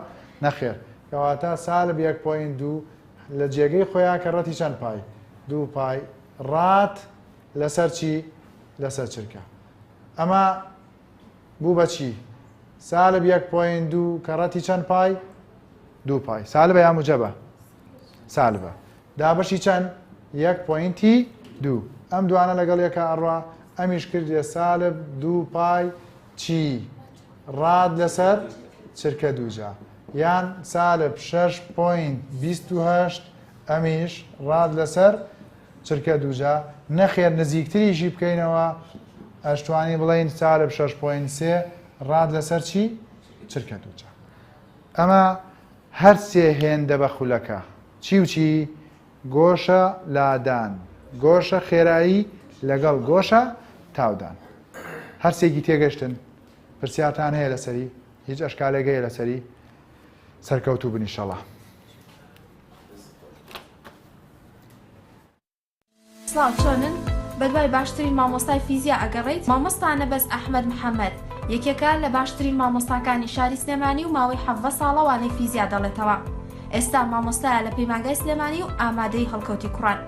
A: نەخێر. کەواتە سالب 1.2 لە جێگەی خۆیان کە ڕەتی چەند پای؟ 2 پای ڕات لەسەر چی؟ لەسەر چرکە. ئەمە بوو بە چی؟ سالب 1.2 کە ڕەتی چەند پای؟ 2 پای. سالبە یا موجەبە؟ سالبە. دابەشی چەند؟ 1.2. ئەم دوانە لەگەڵ یەکە ئەڕوا ئەمیش کردێ سالب 2 پای چی؟ ڕاد لەسەر چرکە دووجا. یان سالب 6.28 ئەمیش ڕاد لەسەر چرکە دووجا. نەخێر نزیکتریشی بکەینەوە ئەشتوانی بڵین سالب 6.3 ڕاد لەسەر چی؟ چرکە دووجا. ئەمە هەر سێ هێندە بە خولەکە چی و چی؟ گۆشە لادان، گۆشە خێرایی لەگەڵ گۆشە تاودان. هەر سێکی تێگەشتن. پرسیارتان هەیە لەسەری؟ هیچ ئەشکالێگەیە لەسەری؟ سەرکەوتوو بن ئینشەڵڵا.
B: سڵاو چۆنن؟ بەدوای باشترین مامۆستای فیزیا ئەگەڕێیت. مامۆستانە بەس ئەحمەد محەممەد یەکێکە لە باشترین مامۆستاکانی شاری سلێمانی و ماوەی 17 ساڵە وانەی فیزیا دەڵێتەوە. ئێستا مامۆستایە لە پەیمانگای سلێمانی و ئامادەی هەڵکەوتی کوڕان.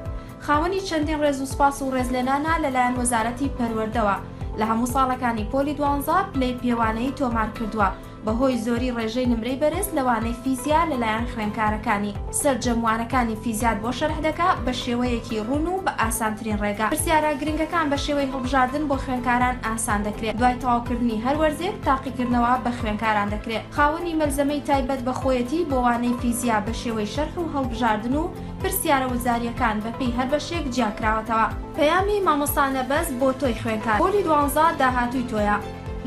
B: خاوەنی چەندین ڕێز و سوپاس و ڕێزلێنانە لەلایەن وەزارەتی پەروەردەوە لە هەموو ساڵەکانی پۆلی 12 پلەی پێوانەی تۆمار کردووە بەهۆی زۆری ڕێژەی نمرەی بەرز لەوانەی فیزیا لەلایەن خوێندکارەکانی. سەرجەموانەکانی فیزیات بۆ شەرح دەکا بە شێوەیەکی ڕوون و بە ئاسانترین ڕێگا. پرسیارە گرنگەکان بە شێوەی هەڵبژاردن بۆ خوێندکاران ئاسان دەکرێت. دوای تەواوکردنی هەر وەرزێک تاقیکردنەوە بە خوێندکاران دەکرێت. خاوەنی مەلزەمەی تایبەت بە خۆیەتی بۆ وانەی فیزیا بە شێوەی شەرح و هەڵبژاردن و پرسیارە وەزاریەکان بەپێی هەر بەشێک جیاکراوەتەوە. پەیامی مامۆستانە بەس بۆ تۆی خوێندکار. پۆلی 12 داهاتووی تۆیە.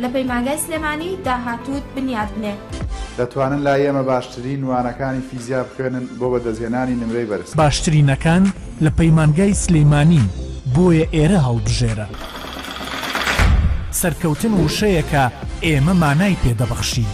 B: لە پەیمانگای سلێمانی داهاتووت بنیاد بنێ.
A: دەتوانن لای ئێمە باشترین وانەکانی فیزیا بکەنن بۆ بەدەستهێنانی نمرەی بەرز.
C: باشترینەکان لە پەیمانگای سلێمانی بۆیە ئێرە هەڵبژێرە. سەرکەوتن وشەیەکە ئێمە مانای پێدەبەخشی.